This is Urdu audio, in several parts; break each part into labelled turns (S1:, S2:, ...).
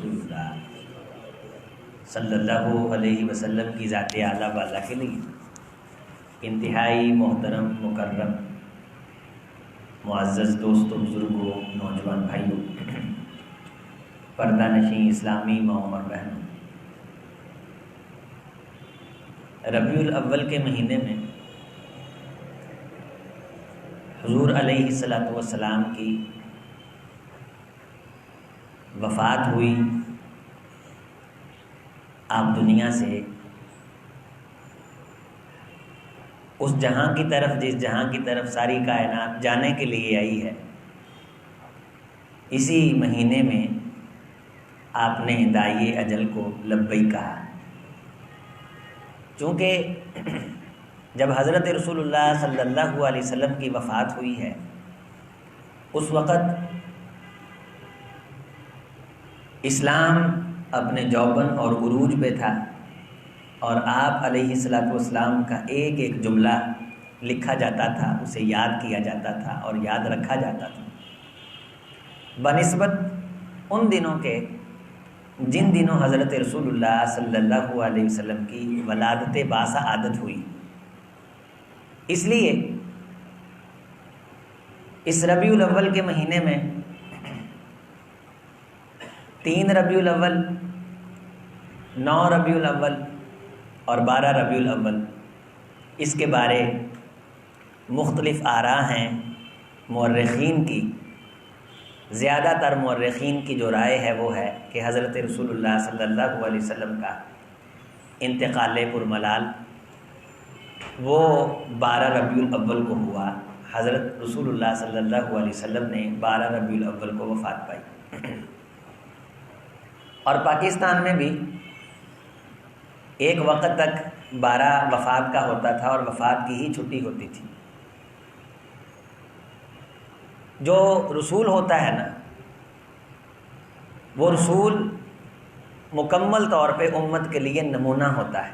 S1: رسول اللہ صلی اللہ علیہ وسلم کی ذات اعلیٰ بالا کے لیے انتہائی محترم مکرم معزز دوستوں، بزرگوں، نوجوان بھائیوں، پردہ نشین اسلامی ماں اور بہنوں، ربیع الاول کے مہینے میں حضور علیہ الصلوۃ والسلام کی وفات ہوئی۔ آپ دنیا سے اس جہاں کی طرف جس جہاں کی طرف ساری کائنات جانے کے لیے آئی ہے، اسی مہینے میں آپ نے داعی اجل کو لبیک کہا۔ چونکہ جب حضرت رسول اللہ صلی اللہ علیہ وسلم کی وفات ہوئی ہے، اس وقت اسلام اپنے جوبن اور عروج پہ تھا، اور آپ علیہ الصلوۃ والسلام کا ایک ایک جملہ لکھا جاتا تھا، اسے یاد کیا جاتا تھا اور یاد رکھا جاتا تھا، بنسبت ان دنوں کے جن دنوں حضرت رسول اللہ صلی اللہ علیہ وسلم کی ولادت باسعادت ہوئی۔ اس لیے اس ربیع الاول کے مہینے میں 3 ربیع الاول، 9 ربیع الاول اور 12 ربیع الاول، اس کے بارے مختلف آراء ہیں مورخین کی۔ زیادہ تر مورخین کی جو رائے ہے وہ ہے کہ حضرت رسول اللہ صلی اللہ علیہ وسلم کا انتقال پرملال وہ 12 ربیع الاول کو ہوا۔ حضرت رسول اللہ صلی اللہ علیہ وسلم نے 12 ربیع الاول کو وفات پائی، اور پاکستان میں بھی ایک وقت تک 12 وفات کا ہوتا تھا اور وفات کی ہی چھٹی ہوتی تھی۔ جو رسول ہوتا ہے نا، وہ رسول مکمل طور پہ امت کے لیے نمونہ ہوتا ہے،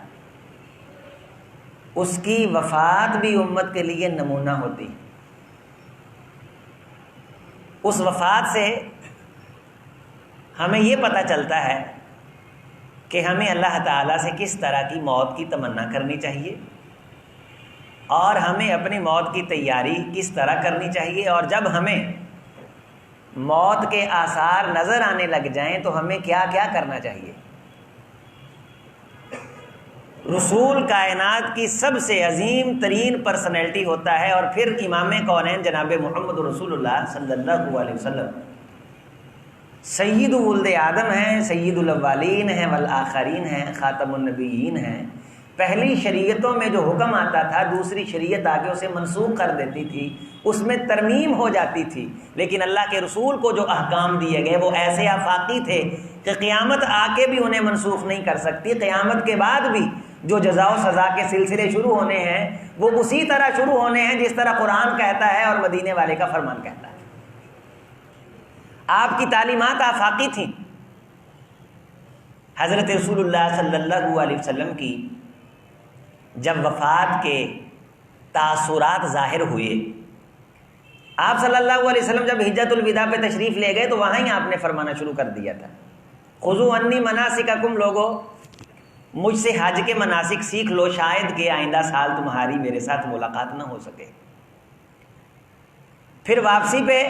S1: اس کی وفات بھی امت کے لیے نمونہ ہوتی۔ اس وفات سے ہمیں یہ پتہ چلتا ہے کہ ہمیں اللہ تعالیٰ سے کس طرح کی موت کی تمنا کرنی چاہیے، اور ہمیں اپنی موت کی تیاری کس طرح کرنی چاہیے، اور جب ہمیں موت کے آثار نظر آنے لگ جائیں تو ہمیں کیا کیا کرنا چاہیے۔ رسول کائنات کی سب سے عظیم ترین پرسنالٹی ہوتا ہے، اور پھر امام کونین جناب محمد رسول اللہ صلی اللہ علیہ وسلم سید ولد آدم ہیں، سید الاولین ہیں والآخرین ہیں، خاتم النبیین ہیں۔ پہلی شریعتوں میں جو حکم آتا تھا، دوسری شریعت آگے اسے منسوخ کر دیتی تھی، اس میں ترمیم ہو جاتی تھی، لیکن اللہ کے رسول کو جو احکام دیے گئے وہ ایسے آفاقی تھے کہ قیامت آ کے بھی انہیں منسوخ نہیں کر سکتی۔ قیامت کے بعد بھی جو جزا و سزا کے سلسلے شروع ہونے ہیں وہ اسی طرح شروع ہونے ہیں جس طرح قرآن کہتا ہے اور مدینے والے کا فرمان کہتا ہے۔ آپ کی تعلیمات آفاقی تھیں۔ حضرت رسول اللہ صلی اللہ علیہ وسلم کی جب وفات کے تاثرات ظاہر ہوئے، آپ صلی اللہ علیہ وسلم جب حجۃ الوداع پہ تشریف لے گئے تو وہاں ہی آپ نے فرمانا شروع کر دیا تھا، خذوا عنی مناسککم، لوگو مجھ سے حج کے مناسک سیکھ لو، شاید کہ آئندہ سال تمہاری میرے ساتھ ملاقات نہ ہو سکے۔ پھر واپسی پہ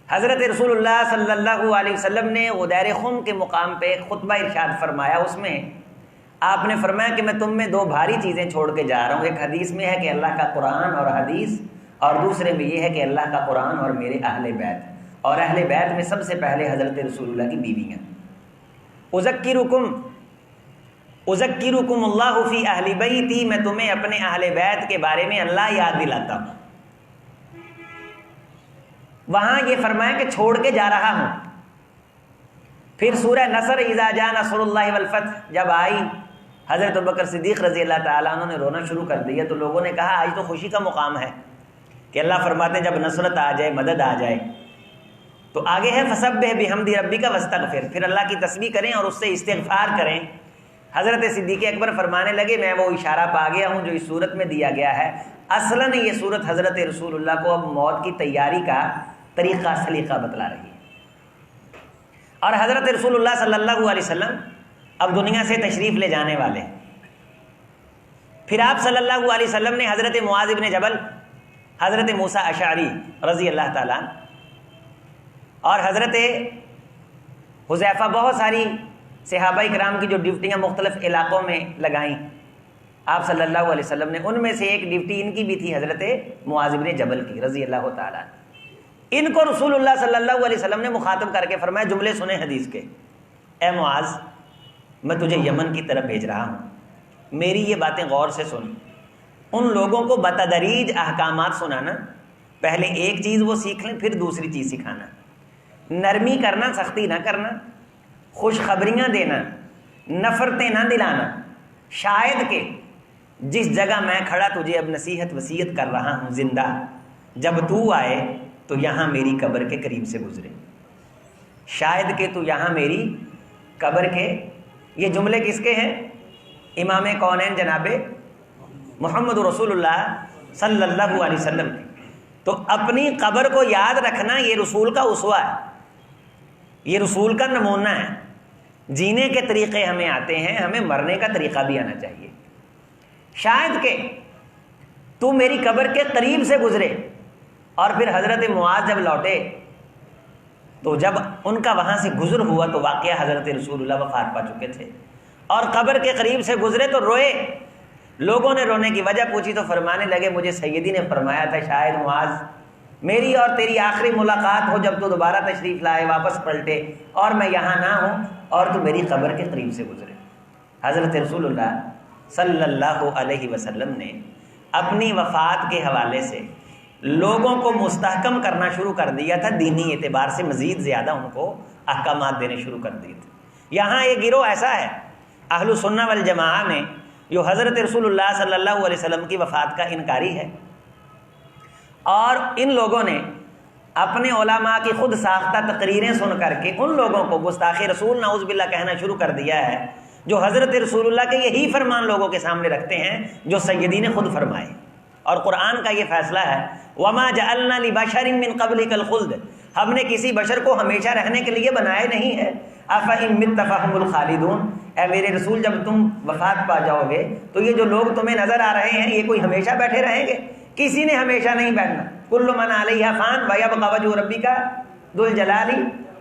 S1: حضرت رسول اللہ صلی اللہ علیہ وسلم نے غدیر خم کے مقام پہ خطبہ ارشاد فرمایا، اس میں آپ نے فرمایا کہ میں تم میں 2 بھاری چیزیں چھوڑ کے جا رہا ہوں۔ ایک حدیث میں ہے کہ اللہ کا قرآن اور حدیث، اور دوسرے میں یہ ہے کہ اللہ کا قرآن اور میرے اہل بیت، اور اہل بیت میں سب سے پہلے حضرت رسول اللہ کی بیویاں۔ اذکرکم اللہ فی اہل بیتی، میں تمہیں اپنے اہل بیت کے بارے میں اللہ یاد دلاتا ہوں۔ وہاں یہ فرمایا کہ چھوڑ کے جا رہا ہوں۔ پھر سورہ نصر، اذا جاء نصر اللہ والفتح جب آئی، حضرت ابوبکر صدیق رضی اللہ تعالیٰ عنہ نے رونا شروع کر دیا، تو لوگوں نے کہا آج تو خوشی کا مقام ہے کہ اللہ فرماتے ہیں جب نصرت آ جائے، مدد آ جائے، تو آگے ہے فسبح بحمد ربک واستغفر، پھر اللہ کی تسبیح کریں اور اس سے استغفار کریں۔ حضرت صدیق اکبر فرمانے لگے میں وہ اشارہ پا گیا ہوں جو اس صورت میں دیا گیا ہے۔ اصلاً یہ صورت حضرت رسول اللہ کو اب موت کی تیاری کا طریقہ سلیقہ بتلا رہی ہے۔ اور حضرت رسول اللہ صلی اللہ علیہ وسلم اب دنیا سے تشریف لے جانے والے ہیں۔ پھر آپ صلی اللہ علیہ وسلم نے حضرت معاذ بن جبل، حضرت موسیٰ اشعری رضی اللہ تعالیٰ اور حضرت حذیفہ، بہت ساری صحابہ کرام کی جو ڈیوٹیاں مختلف علاقوں میں لگائیں آپ صلی اللہ علیہ وسلم نے، ان میں سے ایک ڈیوٹی ان کی بھی تھی حضرت معاذ بن جبل کی رضی اللہ تعالیٰ۔ ان کو رسول اللہ صلی اللہ علیہ وسلم نے مخاطب کر کے فرمایا، جملے سنیں حدیث کے، اے معاذ میں تجھے یمن کی طرف بھیج رہا ہوں، میری یہ باتیں غور سے سن، ان لوگوں کو بتدریج احکامات سنانا، پہلے ایک چیز وہ سیکھ لیں پھر دوسری چیز سکھانا، نرمی کرنا، سختی نہ کرنا، خوشخبریاں دینا، نفرتیں نہ دلانا، شاید کہ جس جگہ میں کھڑا تجھے اب نصیحت وصیت کر رہا ہوں زندہ، جب تو آئے تو یہاں میری قبر کے قریب سے گزرے، شاید کہ تو یہاں میری قبر کے، یہ جملے کس کے ہیں؟ امام کونین جناب محمد رسول اللہ صلی اللہ علیہ وسلم نے۔ تو اپنی قبر کو یاد رکھنا یہ رسول کا اسوہ ہے، یہ رسول کا نمونہ ہے۔ جینے کے طریقے ہمیں آتے ہیں، ہمیں مرنے کا طریقہ بھی آنا چاہیے۔ شاید کہ تو میری قبر کے قریب سے گزرے۔ اور پھر حضرت معاذ جب لوٹے تو جب ان کا وہاں سے گزر ہوا تو واقعہ حضرت رسول اللہ وفات پا چکے تھے، اور قبر کے قریب سے گزرے تو روئے۔ لوگوں نے رونے کی وجہ پوچھی تو فرمانے لگے، مجھے سیدی نے فرمایا تھا شاید معاذ میری اور تیری آخری ملاقات ہو جب تو دوبارہ تشریف لائے، واپس پلٹے اور میں یہاں نہ ہوں اور تو میری قبر کے قریب سے گزرے۔ حضرت رسول اللہ صلی اللہ علیہ وسلم نے اپنی وفات کے حوالے سے لوگوں کو مستحکم کرنا شروع کر دیا تھا، دینی اعتبار سے مزید زیادہ ان کو احکامات دینے شروع کر دیے تھے۔ یہاں ایک گروہ ایسا ہے اہل سنہ والجماعہ میں جو حضرت رسول اللہ صلی اللہ علیہ وسلم کی وفات کا انکاری ہے، اور ان لوگوں نے اپنے علماء کی خود ساختہ تقریریں سن کر کے ان لوگوں کو گستاخ رسول نعوذ باللہ کہنا شروع کر دیا ہے، جو حضرت رسول اللہ کے یہی فرمان لوگوں کے سامنے رکھتے ہیں جو سیدی نے خود فرمائے۔ اور قرآن کا یہ فیصلہ ہے، وَمَا جَعَلْنَا لِبَشَرٍ مِّن قَبْلِكَ الْخُلْدَ، ہم نے کسی بشر کو ہمیشہ رہنے کے لیے بنائے نہیں ہے۔ أَفَإِن مِّتَّ فَهُمُ الْخَالِدُونَ، اے میرے رسول جب تم وفات پا جاؤ گے تو یہ جو لوگ تمہیں نظر آ رہے ہیں یہ کوئی ہمیشہ بیٹھے رہیں گے؟ کسی نے ہمیشہ نہیں بیٹھنا۔ كُلُّ مَنْ عَلَيْهَا فَانٍ وَيَبْقَى وَجْهُ رَبِّكَ ذُو الْجَلَالِ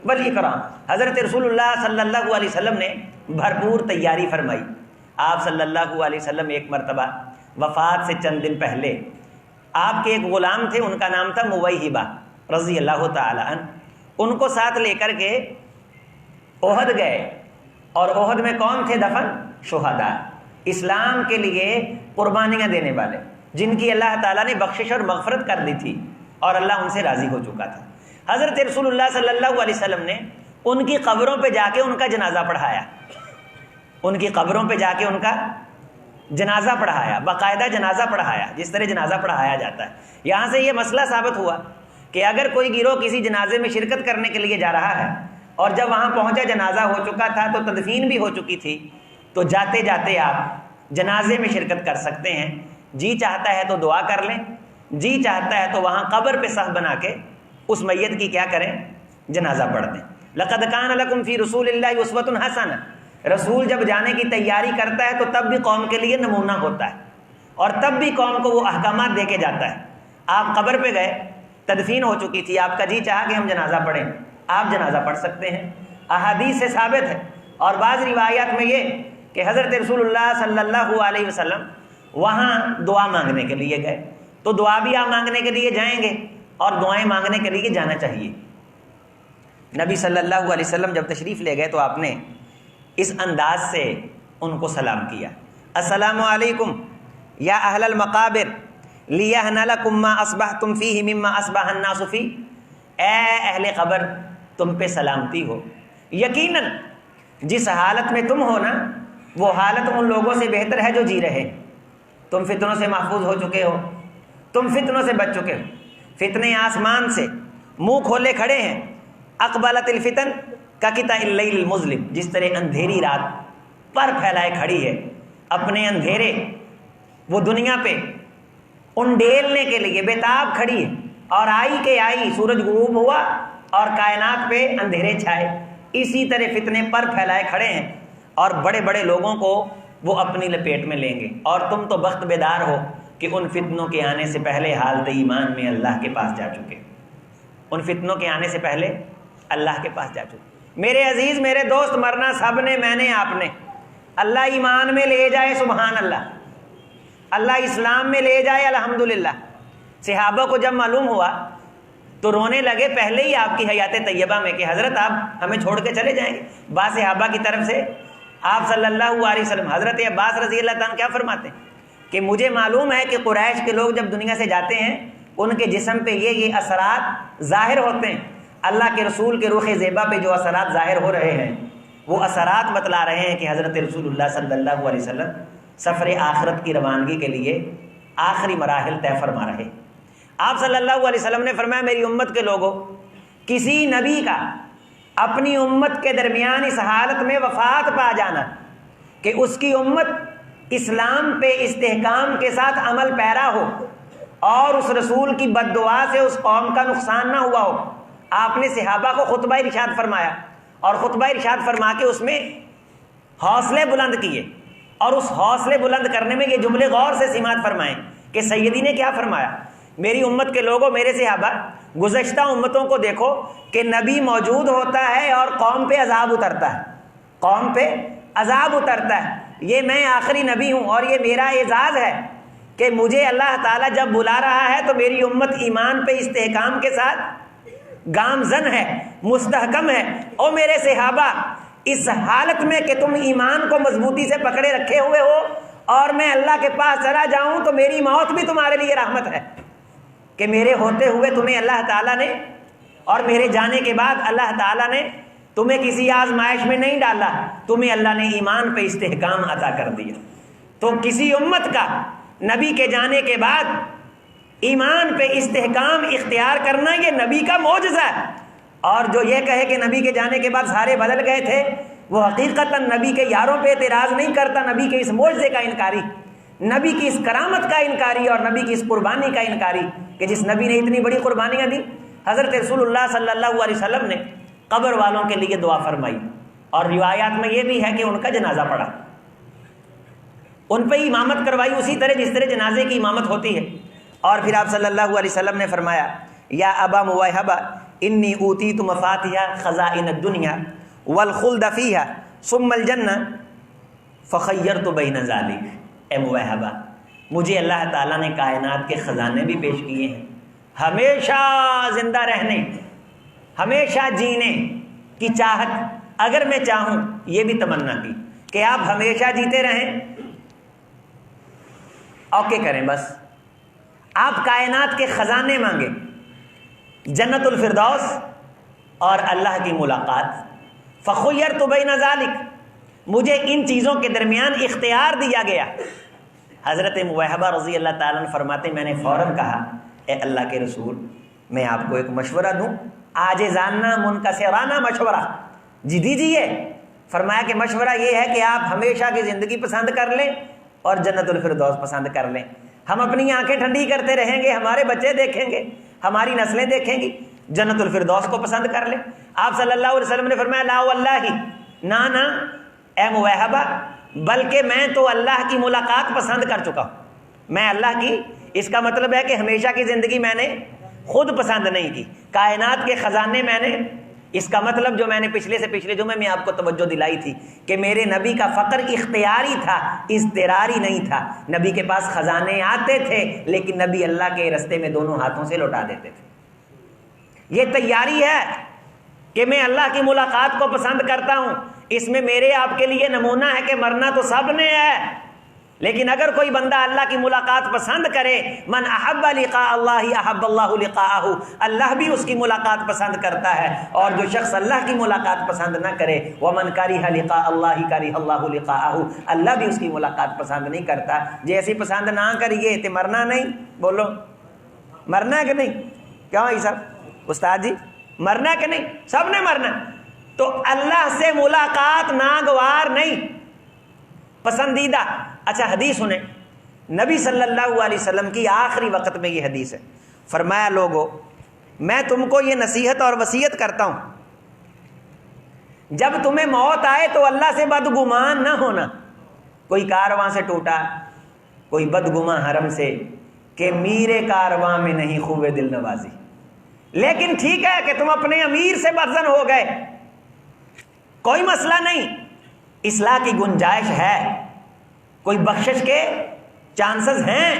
S1: وَالْإِكْرَامِ۔ حضرت رسول اللہ صلی اللہ علیہ وسلم نے بھرپور تیاری فرمائی۔ آپ صلی اللہ علیہ وسلم ایک مرتبہ وفات سے چند دن پہلے آپ کے ایک غلام تھے، ان کا نام تھا مویہبہ رضی اللہ تعالی عنہ، ان کو ساتھ لے کر کے احد گئے، اور احد میں کون تھے دفن؟ شہداء، اسلام کے لیے قربانیاں دینے والے، جن کی اللہ تعالیٰ نے بخشش اور مغفرت کر دی تھی اور اللہ ان سے راضی ہو چکا تھا۔ حضرت رسول اللہ صلی اللہ علیہ وسلم نے ان کی قبروں پہ جا کے ان کا جنازہ پڑھایا، ان کی قبروں پہ جا کے ان کا جنازہ پڑھایا، باقاعدہ جنازہ پڑھایا جس طرح جنازہ پڑھایا جاتا ہے۔ یہاں سے یہ مسئلہ ثابت ہوا کہ اگر کوئی گروہ کسی جنازے میں شرکت کرنے کے لیے جا رہا ہے اور جب وہاں پہنچا جنازہ ہو چکا تھا تو تدفین بھی ہو چکی تھی، تو جاتے جاتے آپ جنازے میں شرکت کر سکتے ہیں۔ جی چاہتا ہے تو دعا کر لیں، جی چاہتا ہے تو وہاں قبر پہ صف بنا کے اس میت کی کیا کریں؟ جنازہ پڑھ دیں۔ لقد کان لکم فی رسول اللہ اسوۃ حسنہ، رسول جب جانے کی تیاری کرتا ہے تو تب بھی قوم کے لیے نمونہ ہوتا ہے، اور تب بھی قوم کو وہ احکامات دے کے جاتا ہے۔ آپ قبر پہ گئے، تدفین ہو چکی تھی، آپ کا جی چاہا کہ ہم جنازہ پڑھیں، آپ جنازہ پڑھ سکتے ہیں، احادیث سے ثابت ہے۔ اور بعض روایات میں یہ کہ حضرت رسول اللہ صلی اللہ علیہ وسلم وہاں دعا مانگنے کے لیے گئے، تو دعا بھی آپ مانگنے کے لیے جائیں گے اور دعائیں مانگنے کے لیے جانا چاہیے۔ نبی صلی اللہ علیہ وسلم جب تشریف لے گئے تو آپ نے اس انداز سے ان کو سلام کیا، السلام علیکم یا اہل المقابر لیہن لکم ما اصبحتم فیہ مما اصبح الناس فیہ، اے اہل قبر تم پہ سلامتی ہو، یقیناً جس حالت میں تم ہو نا وہ حالت ان لوگوں سے بہتر ہے جو جی رہے، تم فتنوں سے محفوظ ہو چکے ہو، تم فتنوں سے بچ چکے ہو، فتنے آسمان سے منہ کھولے کھڑے ہیں، اقبلت الفتن کقطع اللیل المظلم، جس طرح اندھیری رات پر پھیلائے کھڑی ہے، اپنے اندھیرے وہ دنیا پہ انڈیلنے کے لیے بےتاب کھڑی ہے، اور آئی کہ آئی، سورج غروب ہوا اور کائنات پہ اندھیرے چھائے، اسی طرح فتنے پر پھیلائے کھڑے ہیں اور بڑے بڑے لوگوں کو وہ اپنی لپیٹ میں لیں گے، اور تم تو بخت بیدار ہو کہ ان فتنوں کے آنے سے پہلے حالت ایمان میں اللہ کے پاس جا چکے، ان فتنوں کے آنے سے پہلے اللہ کے پاس جا چکے۔ میرے عزیز، میرے دوست، مرنا سب نے، میں نے، آپ نے۔ اللہ ایمان میں لے جائے، سبحان اللہ، اللہ اسلام میں لے جائے، الحمدللہ۔ صحابہ کو جب معلوم ہوا تو رونے لگے پہلے ہی آپ کی حیات طیبہ میں کہ حضرت آپ ہمیں چھوڑ کے چلے جائیں گے۔ بعض صحابہ کی طرف سے آپ صلی اللہ علیہ وسلم، حضرت عباس رضی اللہ تعالیٰ کیا فرماتے ہیں کہ مجھے معلوم ہے کہ قریش کے لوگ جب دنیا سے جاتے ہیں ان کے جسم پہ یہ اثرات ظاہر ہوتے ہیں، اللہ کے رسول کے رخ زیبا پہ جو اثرات ظاہر ہو رہے ہیں وہ اثرات بتلا رہے ہیں کہ حضرت رسول اللہ صلی اللہ علیہ وسلم سفر آخرت کی روانگی کے لیے آخری مراحل طے فرما رہے۔ آپ صلی اللہ علیہ وسلم نے فرمایا میری امت کے لوگوں، کسی نبی کا اپنی امت کے درمیان اس حالت میں وفات پا جانا کہ اس کی امت اسلام پہ استحکام کے ساتھ عمل پیرا ہو اور اس رسول کی بد دعا سے اس قوم کا نقصان نہ ہوا ہو، آپ نے صحابہ کو خطبہ ارشاد فرمایا، اور خطبہ ارشاد فرما کے اس میں حوصلے بلند کیے، اور اس حوصلے بلند کرنے میں یہ جملے غور سے سماعت فرمائیں کہ سیدی نے کیا فرمایا، میری امت کے لوگوں، میرے صحابہ، گزشتہ امتوں کو دیکھو کہ نبی موجود ہوتا ہے اور قوم پہ عذاب اترتا ہے، قوم پہ عذاب اترتا ہے۔ یہ میں آخری نبی ہوں اور یہ میرا اعزاز ہے کہ مجھے اللہ تعالیٰ جب بلا رہا ہے تو میری امت ایمان پہ استحکام کے ساتھ گامزن ہے، مستحکم ہے۔ او میرے صحابہ، اس حالت میں کہ تم ایمان کو مضبوطی سے پکڑے رکھے ہوئے ہو اور میں اللہ کے پاس چلا جاؤں تو میری موت بھی تمہارے لیے رحمت ہے کہ میرے ہوتے ہوئے تمہیں اللہ تعالیٰ نے، اور میرے جانے کے بعد اللہ تعالیٰ نے تمہیں کسی آزمائش میں نہیں ڈالا، تمہیں اللہ نے ایمان پہ استحکام عطا کر دیا۔ تو کسی امت کا نبی کے جانے کے بعد ایمان پہ استحکام اختیار کرنا یہ نبی کا معجزہ ہے، اور جو یہ کہے کہ نبی کے جانے کے بعد سارے بدل گئے تھے وہ حقیقتاً نبی کے یاروں پہ اعتراض نہیں کرتا، نبی کے اس معجزے کا انکاری، نبی کی اس کرامت کا انکاری اور نبی کی اس قربانی کا انکاری کہ جس نبی نے اتنی بڑی قربانیاں دی۔ حضرت رسول اللہ صلی اللہ علیہ وسلم نے قبر والوں کے لیے دعا فرمائی، اور روایات میں یہ بھی ہے کہ ان کا جنازہ پڑھا، ان پہ امامت کروائی اسی طرح جس طرح جنازے کی امامت ہوتی ہے۔ اور پھر آپ صلی اللہ علیہ وسلم نے فرمایا یا ابا موہبہ انی اوتیت مفاتیح خزائن الدنیا والخلد فیہا ثم الجنہ فخیرت بین ذالک۔ اے موہبہ، مجھے اللہ تعالیٰ نے کائنات کے خزانے بھی پیش کیے ہیں، ہمیشہ زندہ رہنے، ہمیشہ جینے کی چاہت، اگر میں چاہوں یہ بھی تمنا کی کہ آپ ہمیشہ جیتے رہیں، اوکے کریں، بس آپ کائنات کے خزانے مانگیں، جنت الفردوس اور اللہ کی ملاقات۔ فخیرت بین ذالک، مجھے ان چیزوں کے درمیان اختیار دیا گیا۔ حضرت موہبہ رضی اللہ تعالیٰ عنہ فرماتے میں نے فوراً کہا اے اللہ کے رسول، میں آپ کو ایک مشورہ دوں، عاجزانہ منکسرانہ مشورہ، جی دیجیے۔ فرمایا کہ مشورہ یہ ہے کہ آپ ہمیشہ کی زندگی پسند کر لیں اور جنت الفردوس پسند کر لیں۔ ہم اپنی آنکھیں ٹھنڈی کرتے رہیں گے، ہمارے بچے دیکھیں گے، ہماری نسلیں دیکھیں گی، جنت الفردوس کو پسند کر لیں۔ آپ صلی اللہ علیہ وسلم نے فرمایا لا واللہ، نا اے موہبہ، بلکہ میں تو اللہ کی ملاقات پسند کر چکا ہوں، میں اللہ کی، اس کا مطلب ہے کہ ہمیشہ کی زندگی میں نے خود پسند نہیں کی، کائنات کے خزانے میں نے، اس کا مطلب جو میں نے پچھلے سے پچھلے جمعے میں آپ کو توجہ دلائی تھی کہ میرے نبی کا فقر اختیاری تھا، اضطراری نہیں تھا۔ نبی کے پاس خزانے آتے تھے لیکن نبی اللہ کے رستے میں دونوں ہاتھوں سے لوٹا دیتے تھے۔ یہ تیاری ہے کہ میں اللہ کی ملاقات کو پسند کرتا ہوں، اس میں میرے آپ کے لیے نمونہ ہے کہ مرنا تو سب نے ہے، لیکن اگر کوئی بندہ اللہ کی ملاقات پسند کرے، من احب لقاء اللہ احب اللہ لقاءہ، اللہ بھی اس کی ملاقات پسند کرتا ہے، اور جو شخص اللہ کی ملاقات پسند نہ کرے، ومن کرہ لقاء اللہ کرہ اللہ لقاءہ، اللہ بھی اس کی ملاقات پسند نہیں کرتا۔ جیسی پسند نہ کریے تو مرنا نہیں، بولو مرنا ہے کہ نہیں؟ کیوں عیسیٰ استاد جی مرنا ہے کہ نہیں؟ سب نے مرنا، تو اللہ سے ملاقات ناگوار نہیں، پسندیدہ۔ اچھا حدیث سنیں، نبی صلی اللہ علیہ وسلم کی آخری وقت میں یہ حدیث ہے، فرمایا لوگو میں تم کو یہ نصیحت اور وصیت کرتا ہوں جب تمہیں موت آئے تو اللہ سے بدگمان نہ ہونا. کوئی کارواں سے ٹوٹا, کوئی بدگمان حرم سے کہ میرے کارواں میں نہیں خوب دل نوازی. لیکن ٹھیک ہے کہ تم اپنے امیر سے بدزن ہو گئے, کوئی مسئلہ نہیں, اصلاح کی گنجائش ہے, کوئی بخشش کے چانسز ہیں.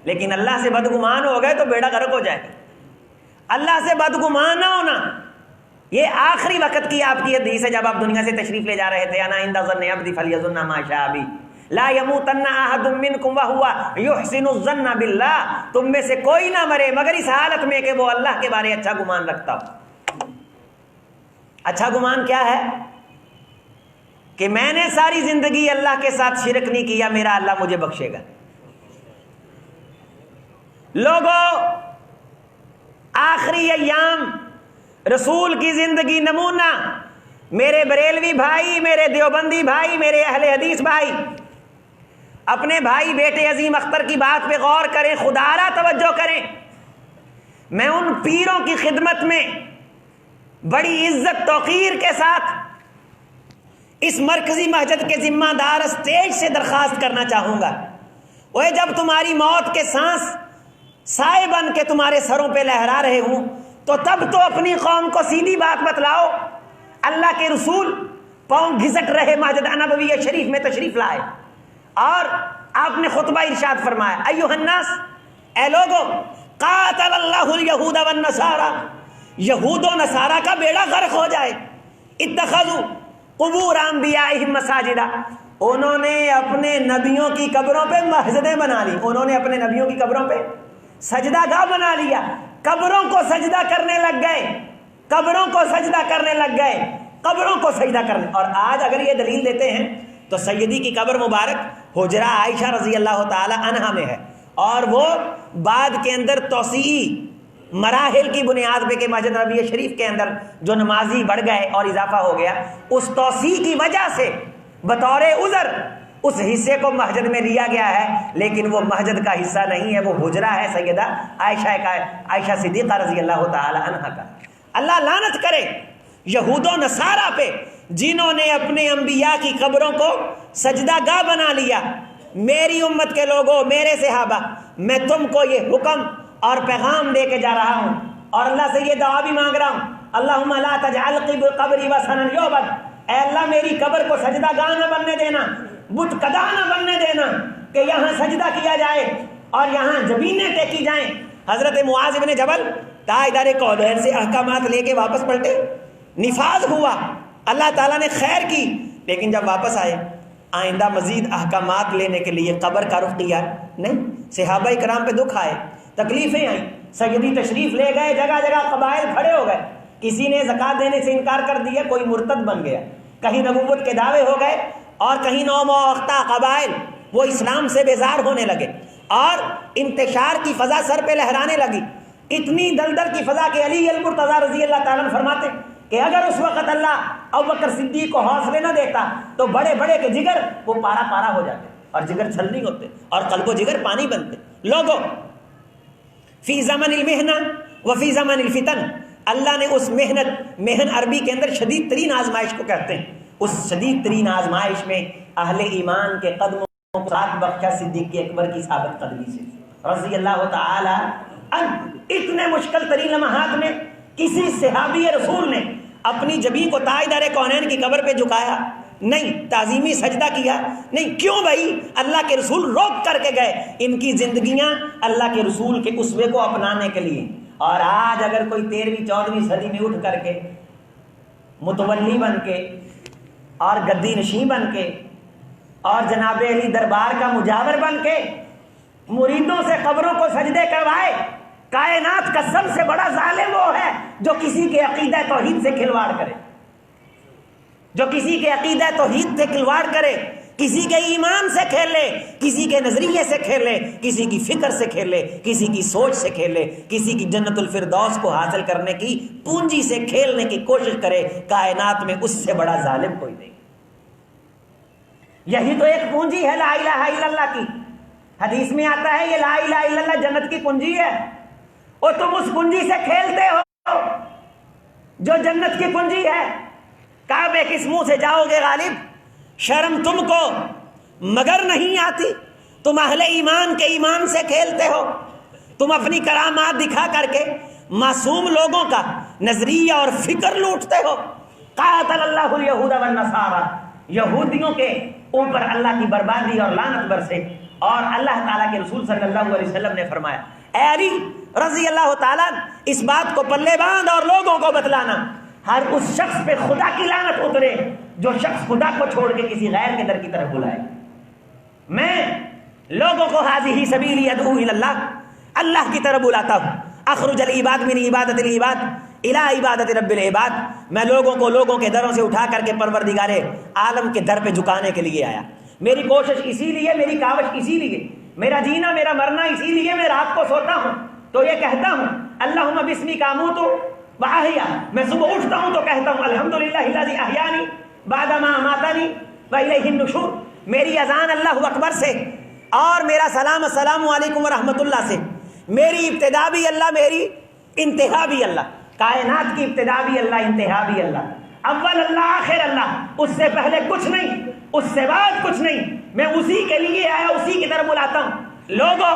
S1: لیکن اللہ سے بدگمان ہو گئے تو بیڑا غرق ہو جائے گا. اللہ سے بدگمان نہ ہونا, یہ آخری وقت کی آپ کی حدیث ہے جب آپ دنیا سے تشریف لے جا رہے تھے. انا عند ظن عبدی فلیظن ما شاء بی لا یموتن احد منکم وهو یحسن الظن باللہ. تم میں سے کوئی نہ مرے مگر اس حالت میں کہ وہ اللہ کے بارے اچھا گمان رکھتا ہو. اچھا گمان کیا ہے؟ کہ میں نے ساری زندگی اللہ کے ساتھ شرک نہیں کیا, میرا اللہ مجھے بخشے گا. لوگوں, آخری ایام رسول کی زندگی نمونہ. میرے بریلوی بھائی, میرے دیوبندی بھائی, میرے اہل حدیث بھائی, اپنے بھائی بیٹے عظیم اختر کی بات پہ غور کریں, خدا را توجہ کریں. میں ان پیروں کی خدمت میں بڑی عزت توقیر کے ساتھ اس مرکزی مسجد کے ذمہ دار اسٹیج سے درخواست کرنا چاہوں گا, وہ جب تمہاری موت کے سانس سائے بن کے تمہارے سروں پہ لہرا رہے ہوں تو تب تو اپنی قوم کو سیدھی بات بتلاؤ. اللہ کے رسول پاؤں گھسٹ رہے مسجد نبوی شریف میں تشریف لائے اور آپ نے خطبہ ارشاد فرمایا, ایھا الناس, اے لوگو, قاتل اللہ الیہود والنصارى, یہود و نصارہ کا بیڑا غرق ہو جائے. اتخذوا قبور انبیائہم مساجدا, انہوں نے اپنے نبیوں کی قبروں پہ مسجدیں بنا لی, انہوں نے اپنے نبیوں کی قبروں پہ سجدہ گاہ بنا لیا, قبروں کو سجدہ کرنے لگ گئے, قبروں کو سجدہ کرنے لگ گئے, قبروں کو سجدہ کرنے. اور آج اگر یہ دلیل دیتے ہیں تو سیدی کی قبر مبارک حجرہ عائشہ رضی اللہ تعالی عنہا میں ہے, اور وہ بعد کے اندر توسیعی مراحل کی بنیاد پہ کہ مسجد نبوی شریف کے اندر جو نمازی بڑھ گئے اور اضافہ ہو گیا, اس توسیع کی وجہ سے بطور عذر اس حصے کو مسجد میں لیا گیا ہے, لیکن وہ مسجد کا حصہ نہیں ہے, وہ حجرہ ہے سیدہ عائشہ صدیقہ رضی اللہ تعالی عنہا کا. اللہ لعنت کرے یہود و نصارہ پہ جنہوں نے اپنے انبیاء کی قبروں کو سجدہ گاہ بنا لیا. میری امت کے لوگوں, میرے صحابہ, میں تم کو یہ حکم اور پیغام دے کے جا رہا ہوں اور اللہ سے یہ دعا بھی مانگ رہا ہوں, اللہم لا تجعل قبری وثنا یعبد, اے اللہ میری قبر کو سجدہ گاہ نہ بننے دینا, بت کدا نہ بننے دینا کہ یہاں سجدہ کیا جائے اور یہاں زمینیں ٹیکی جائیں. حضرت معاذ بن جبل تاجدار کونین سے احکامات لے کے واپس پلٹے, نفاذ ہوا, اللہ تعالیٰ نے خیر کی, لیکن جب واپس آئے آئندہ مزید احکامات لینے کے لیے قبر کا رخ کیا نہیں. صحابہ کرام پہ دکھ آئے, تکلیفیں آئیں, سیدی تشریف لے گئے, جگہ جگہ قبائل کھڑے ہو گئے, کسی نے زکوٰۃ دینے سے انکار کر دیا, کوئی مرتد بن گیا, کہیں نبوت کے دعوے ہو گئے اور کہیں نوموختہ قبائل وہ اسلام سے بیزار ہونے لگے اور انتشار کی فضا سر پہ لہرانے لگی. اتنی دلدل کی فضا کہ علی المرتضیٰ رضی اللہ تعالیٰ فرماتے کہ اگر اس وقت اللہ ابوبکر صدیق کو حوصلے نہ دیتا تو بڑے بڑے کے جگر وہ پارا پارا ہو جاتے اور جگر چھلنی ہوتے اور قلب و جگر پانی بنتے. لوگوں, فی زمن المحنہ و فی زمن الفتن, اللہ نے اس محن عربی کے اندر شدید ترین آزمائش کو کہتے ہیں, اس شدید ترین آزمائش میں اہل ایمان کے قدموں کو ساتھ بخشا صدیق اکبر کی ثابت قدمی سے رضی اللہ تعالی عنہ. اتنے مشکل ترین لمحات میں کسی صحابی رسول نے اپنی جبین کو تاجدار کونین کی قبر پہ جھکایا نہیں, تعظیمی سجدہ کیا نہیں. کیوں بھائی؟ اللہ کے رسول روک کر کے گئے ان کی زندگیاں اللہ کے رسول کے اسوے کو اپنانے کے لیے. اور آج اگر کوئی 13ویں 14ویں صدی میں اٹھ کر کے متولی بن کے اور گدی نشین بن کے اور جناب علی دربار کا مجاور بن کے مریدوں سے قبروں کو سجدے کروائے, کائنات کا سب سے بڑا ظالم وہ ہے جو کسی کے عقیدہ توحید سے کھلواڑ کرے, جو کسی کے عقیدہ توحید سے کھلواڑ کرے, کسی کے ایمان سے کھیل لے, کسی کے نظریے سے کھیل لے, کسی کی فکر سے کھیل لے, کسی کی سوچ سے کھیل لے, کسی کی جنت الفردوس کو حاصل کرنے کی پونجی سے کھیلنے کی کوشش کرے, کائنات میں اس سے بڑا ظالم کوئی نہیں. یہی تو ایک پونجی ہے لا الہ الا اللہ کی. حدیث میں آتا ہے یہ لا الہ الا اللہ جنت کی پونجی ہے, اور تم اس پونجی سے کھیلتے ہو جو جنت کی پونجی ہے. کعبے کس منہ سے جاؤ گے غالب؟ شرم تم کو مگر نہیں آتی؟ تم اہل ایمان کے ایمان سے کھیلتے ہو، تم اپنی کرامات دکھا کر کے معصوم لوگوں کا نظریہ اور فکر لوٹتے ہو۔ قاتل اللہ الیہود والنصارى، یہودیوں کے اوپر اللہ کی بربادی اور لعنت برسے۔ اور اللہ تعالیٰ کے رسول صلی اللہ علیہ وسلم نے فرمایا، اے علی رضی اللہ تعالیٰ اس بات کو پلے باندھ اور لوگوں کو بتلانا، ہر اس شخص پہ خدا کی لعنت اترے جو شخص خدا کو چھوڑ کے کسی غیر کے در کی طرف بلائے۔ میں لوگوں کو ھذہ سبیلی ادعو الی اللہ، اللہ کی طرف بلاتا ہوں۔ اخرج العباد من عبادت العباد الی عبادت رب العباد، میں لوگوں کو لوگوں کے دروں سے اٹھا کر کے پروردگار عالم کے در پہ جھکانے کے لیے آیا۔ میری کوشش اسی لیے، میری کاوش اسی لیے، میرا جینا میرا مرنا اسی لیے میں رات کو سوتا ہوں تو یہ کہتا ہوں اللہم باسمک اموت واحیا، میں صبح اٹھتا ہوں تو کہتا ہوں الحمدللہ الذی احیانی بعد ما اماتنی والیہ النشور۔ میری اذان اللہ اکبر سے اور میرا سلام السلام علیکم ورحمۃ اللہ سے، میری ابتدا بھی اللہ، میری انتہا بھی اللہ، کائنات کی ابتدا بھی اللہ، انتہا بھی اللہ، اول اللہ آخر اللہ، اس سے پہلے کچھ نہیں، اس سے بعد کچھ نہیں، میں اسی کے لیے آیا، اسی کی طرف بلاتا ہوں۔ لوگوں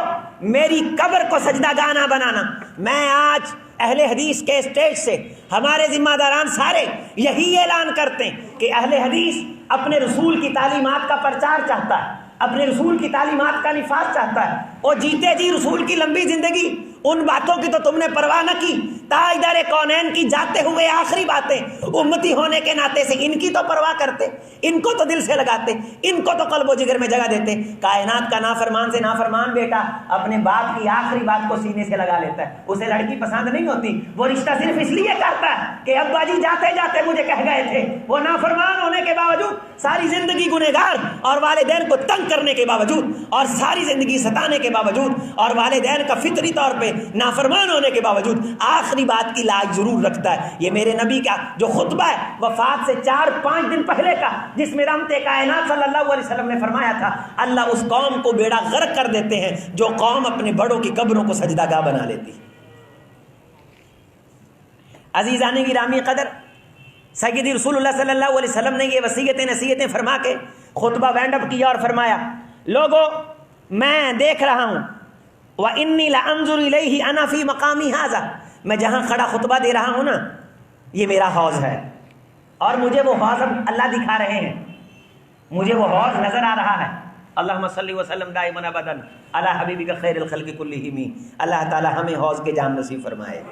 S1: میری قبر کو سجدہ گانا بنانا، میں آج اہل حدیث کے اسٹیج سے ہمارے ذمہ داران سارے یہی اعلان کرتے ہیں کہ اہل حدیث اپنے رسول کی تعلیمات کا پرچار چاہتا ہے، اپنے رسول کی تعلیمات کا نفاذ چاہتا ہے، اور جیتے جی رسول کی لمبی زندگی، ان باتوں کی تو تم نے پرواہ نہ کی، تاجدار کونین کی جاتے ہوئے آخری باتیں امتی ہونے کے ناطے سے ان کی تو پرواہ کرتے، ان کو تو دل سے لگاتے، ان کو تو قلب و جگر میں جگہ دیتے۔ کائنات کا نافرمان سے نافرمان بیٹا اپنے باپ کی آخری بات کو سینے سے لگا لیتا ہے، اسے لڑکی پسند نہیں ہوتی، وہ رشتہ صرف اس لیے کرتا ہے کہ ابا جی جاتے جاتے مجھے کہہ گئے تھے، وہ نافرمان ہونے کے باوجود، ساری زندگی گنہگار اور والدین کو تنگ کرنے کے باوجود، اور ساری زندگی ستانے کے باوجود، اور والدین کا فطری طور پہ نافرمان ہونے کے باوجود آخری بات کی لاج ضرور رکھتا ہے۔ یہ میرے نبی کا جو خطبہ ہے وفات سے 4-5 دن پہلے کا، جس میں رحمت کائنات صلی اللہ علیہ وسلم نے فرمایا تھا اللہ اس قوم کو بیڑا غرق کر دیتے ہیں جو قوم اپنے بڑوں کی قبروں کو سجدہ گاہ بنا لیتی۔ عزیزان گرامی قدر، سیدی رسول اللہ صلی اللہ علیہ وسلم نے یہ وصیتیں نصیحتیں فرما کے خطبہ وینڈ اپ کیا اور فرمایا، لوگوں میں دیکھ رہا ہوں وَإِنِّي لَأَنظُرُ إِلَيْهِ أَنَا فِي مَقَامِي هَذَا، میں جہاں کھڑا خطبہ دے رہا ہوں نا، یہ میرا حوض ہے، اور مجھے وہ حوض اب اللہ دکھا رہے ہیں، مجھے وہ حوض نظر آ رہا ہے۔ اللہم صلی وسلم دائما ابدا علی حبیبک خیر الخلق کلہم، اللہ تعالی ہمیں حوض کے جام نصیب فرمائے۔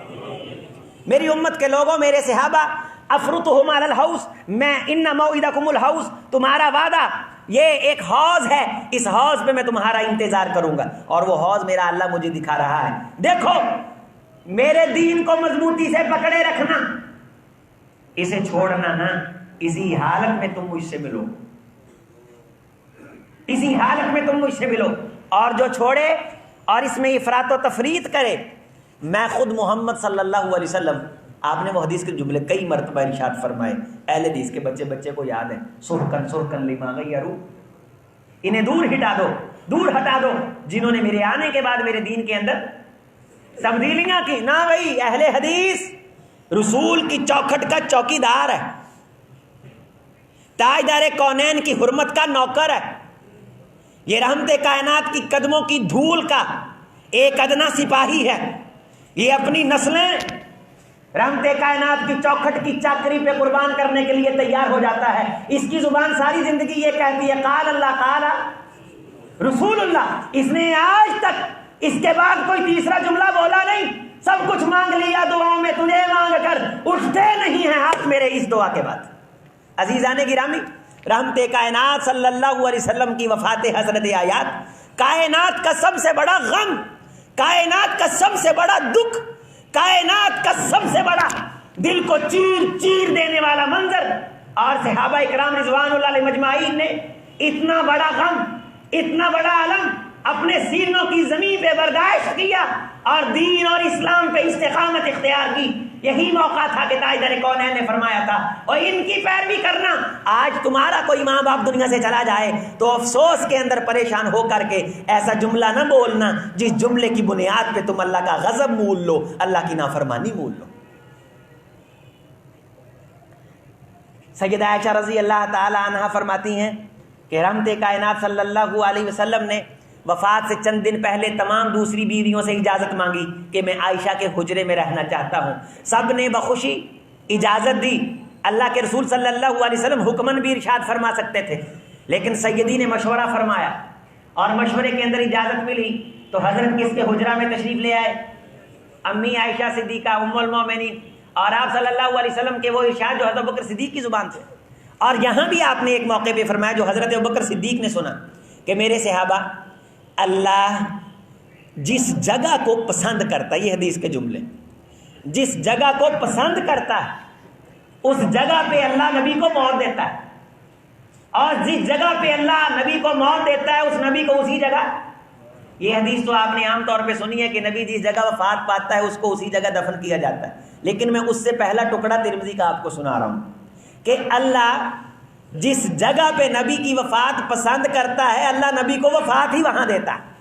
S1: میری امت کے لوگوں، میرے صحابہ، افرطہم علی الحوض، میں ان موعدکم الحوض، تمہارا وعدہ یہ ایک حوض ہے، اس حوض پہ میں تمہارا انتظار کروں گا، اور وہ حوض میرا اللہ مجھے دکھا رہا ہے۔ دیکھو میرے دین کو مضبوطی سے پکڑے رکھنا، اسے چھوڑنا نہ، اسی حالت میں تم مجھ سے ملو، اسی حالت میں تم مجھ سے ملو، اور جو چھوڑے اور اس میں افراط و تفریط کرے، میں خود محمد صلی اللہ علیہ وسلم، آپ نے وہ حدیث کے جملے کئی مرتبہ ارشاد فرمائے، اہل حدیث کے بچے کو یاد ہے، سرکن سرکن لما غیروا، انہیں دور ہٹا دو، دور ہٹا دو جنہوں نے میرے آنے کے بعد میرے دین کے اندر تبدیلیاں کی۔ نہ بھائی، اہل حدیث رسول کی چوکھٹ کا چوکیدار ہے، تاجدار کونین کی حرمت کا نوکر ہے، یہ رحمت کائنات کی قدموں کی دھول کا ایک ادنا سپاہی ہے، یہ اپنی نسلیں رحمت کائنات کی چوکھٹ کی چاکری پہ قربان کرنے کے لیے تیار ہو جاتا ہے۔ اس کی زبان ساری زندگی یہ کہتی ہے قال اللہ قال رسول اللہ، اس نے آج تک اس کے بعد کوئی تیسرا جملہ بولا نہیں، سب کچھ مانگ لیا دعاؤں میں، تجھے مانگ کر اٹھتے نہیں ہیں ہاتھ میرے اس دعا کے بعد۔ عزیزان گرامی، رحمت کائنات صلی اللہ علیہ وسلم کی وفات حضرت آیات، کائنات کا سب سے بڑا غم، کائنات کا سب سے بڑا دکھ، کائنات کا سب سے بڑا دل کو چیر چیر دینے والا منظر، اور صحابہ اکرام رضوان اللہ علیہ مجمعین نے اتنا بڑا غم، اتنا بڑا علم اپنے سینوں کی زمین پہ برداشت کیا اور دین اور اسلام پہ استقامت اختیار کی۔ یہی موقع تھا کہ تاجدار کونین نے فرمایا تھا اور ان کی پیروی کرنا۔ آج تمہارا کوئی ماں باپ دنیا سے چلا جائے تو افسوس کے اندر پریشان ہو کر کے ایسا جملہ نہ بولنا جس جملے کی بنیاد پہ تم اللہ کا غضب مول لو، اللہ کی نافرمانی مول لو۔ سیدہ عائشہ رضی اللہ تعالی عنہا فرماتی ہیں کہ رحمت کائنات صلی اللہ علیہ وسلم نے وفات سے چند دن پہلے تمام دوسری بیویوں سے اجازت مانگی کہ میں عائشہ کے حجرے میں رہنا چاہتا ہوں. سب نے بخوشی اجازت دی. اللہ کے رسول صلی اللہ علیہ وسلم حکمن بھی ارشاد فرما سکتے تھے، لیکن سیدی نے مشورہ فرمایا اور مشورے کے اندر اجازت ملی تو حضرت کس کے حجرہ میں تشریف لے آئے؟ امی عائشہ صدیقہ ام المومنین. اور آپ صلی اللہ علیہ وسلم کے وہ ارشاد جو حضرت بکر صدیق کی زبان سے، اور یہاں بھی آپ نے ایک موقع پہ فرمایا جو حضرت بکر صدیق نے سنا کہ میرے صحابہ، اللہ جس جگہ کو پسند کرتا ہے، یہ حدیث کے جملے، جس جگہ کو پسند کرتا ہے اس جگہ پہ اللہ نبی کو موت دیتا ہے، اور جس جگہ پہ اللہ نبی کو موت دیتا ہے اس نبی کو اسی جگہ. یہ حدیث تو آپ نے عام طور پہ سنی ہے کہ نبی جس جگہ وفات پاتا ہے اس کو اسی جگہ دفن کیا جاتا ہے، لیکن میں اس سے پہلا ٹکڑا ترمذی کا آپ کو سنا رہا ہوں کہ اللہ جس جگہ پہ نبی کی وفات پسند کرتا ہے اللہ نبی کو وفات ہی وہاں دیتا ہے.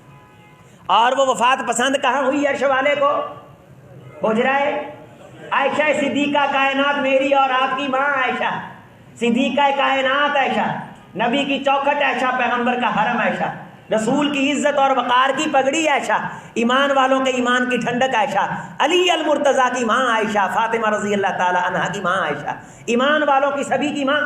S1: اور وہ وفات پسند کہاں ہوئی عرش والے کو؟ حجرہ عائشہ صدیقہ کائنات، میری اور آپ کی ماں عائشہ صدیقہ کائنات عائشہ، نبی کی چوکھٹ عائشہ، پیغمبر کا حرم عائشہ، رسول کی عزت اور وقار کی پگڑی عائشہ، ایمان والوں کے ایمان کی ٹھنڈک عائشہ، علی المرتضیٰ کی ماں عائشہ، فاطمہ رضی اللہ تعالی عنہا کی ماں عائشہ، ایمان والوں کی سبھی کی ماں.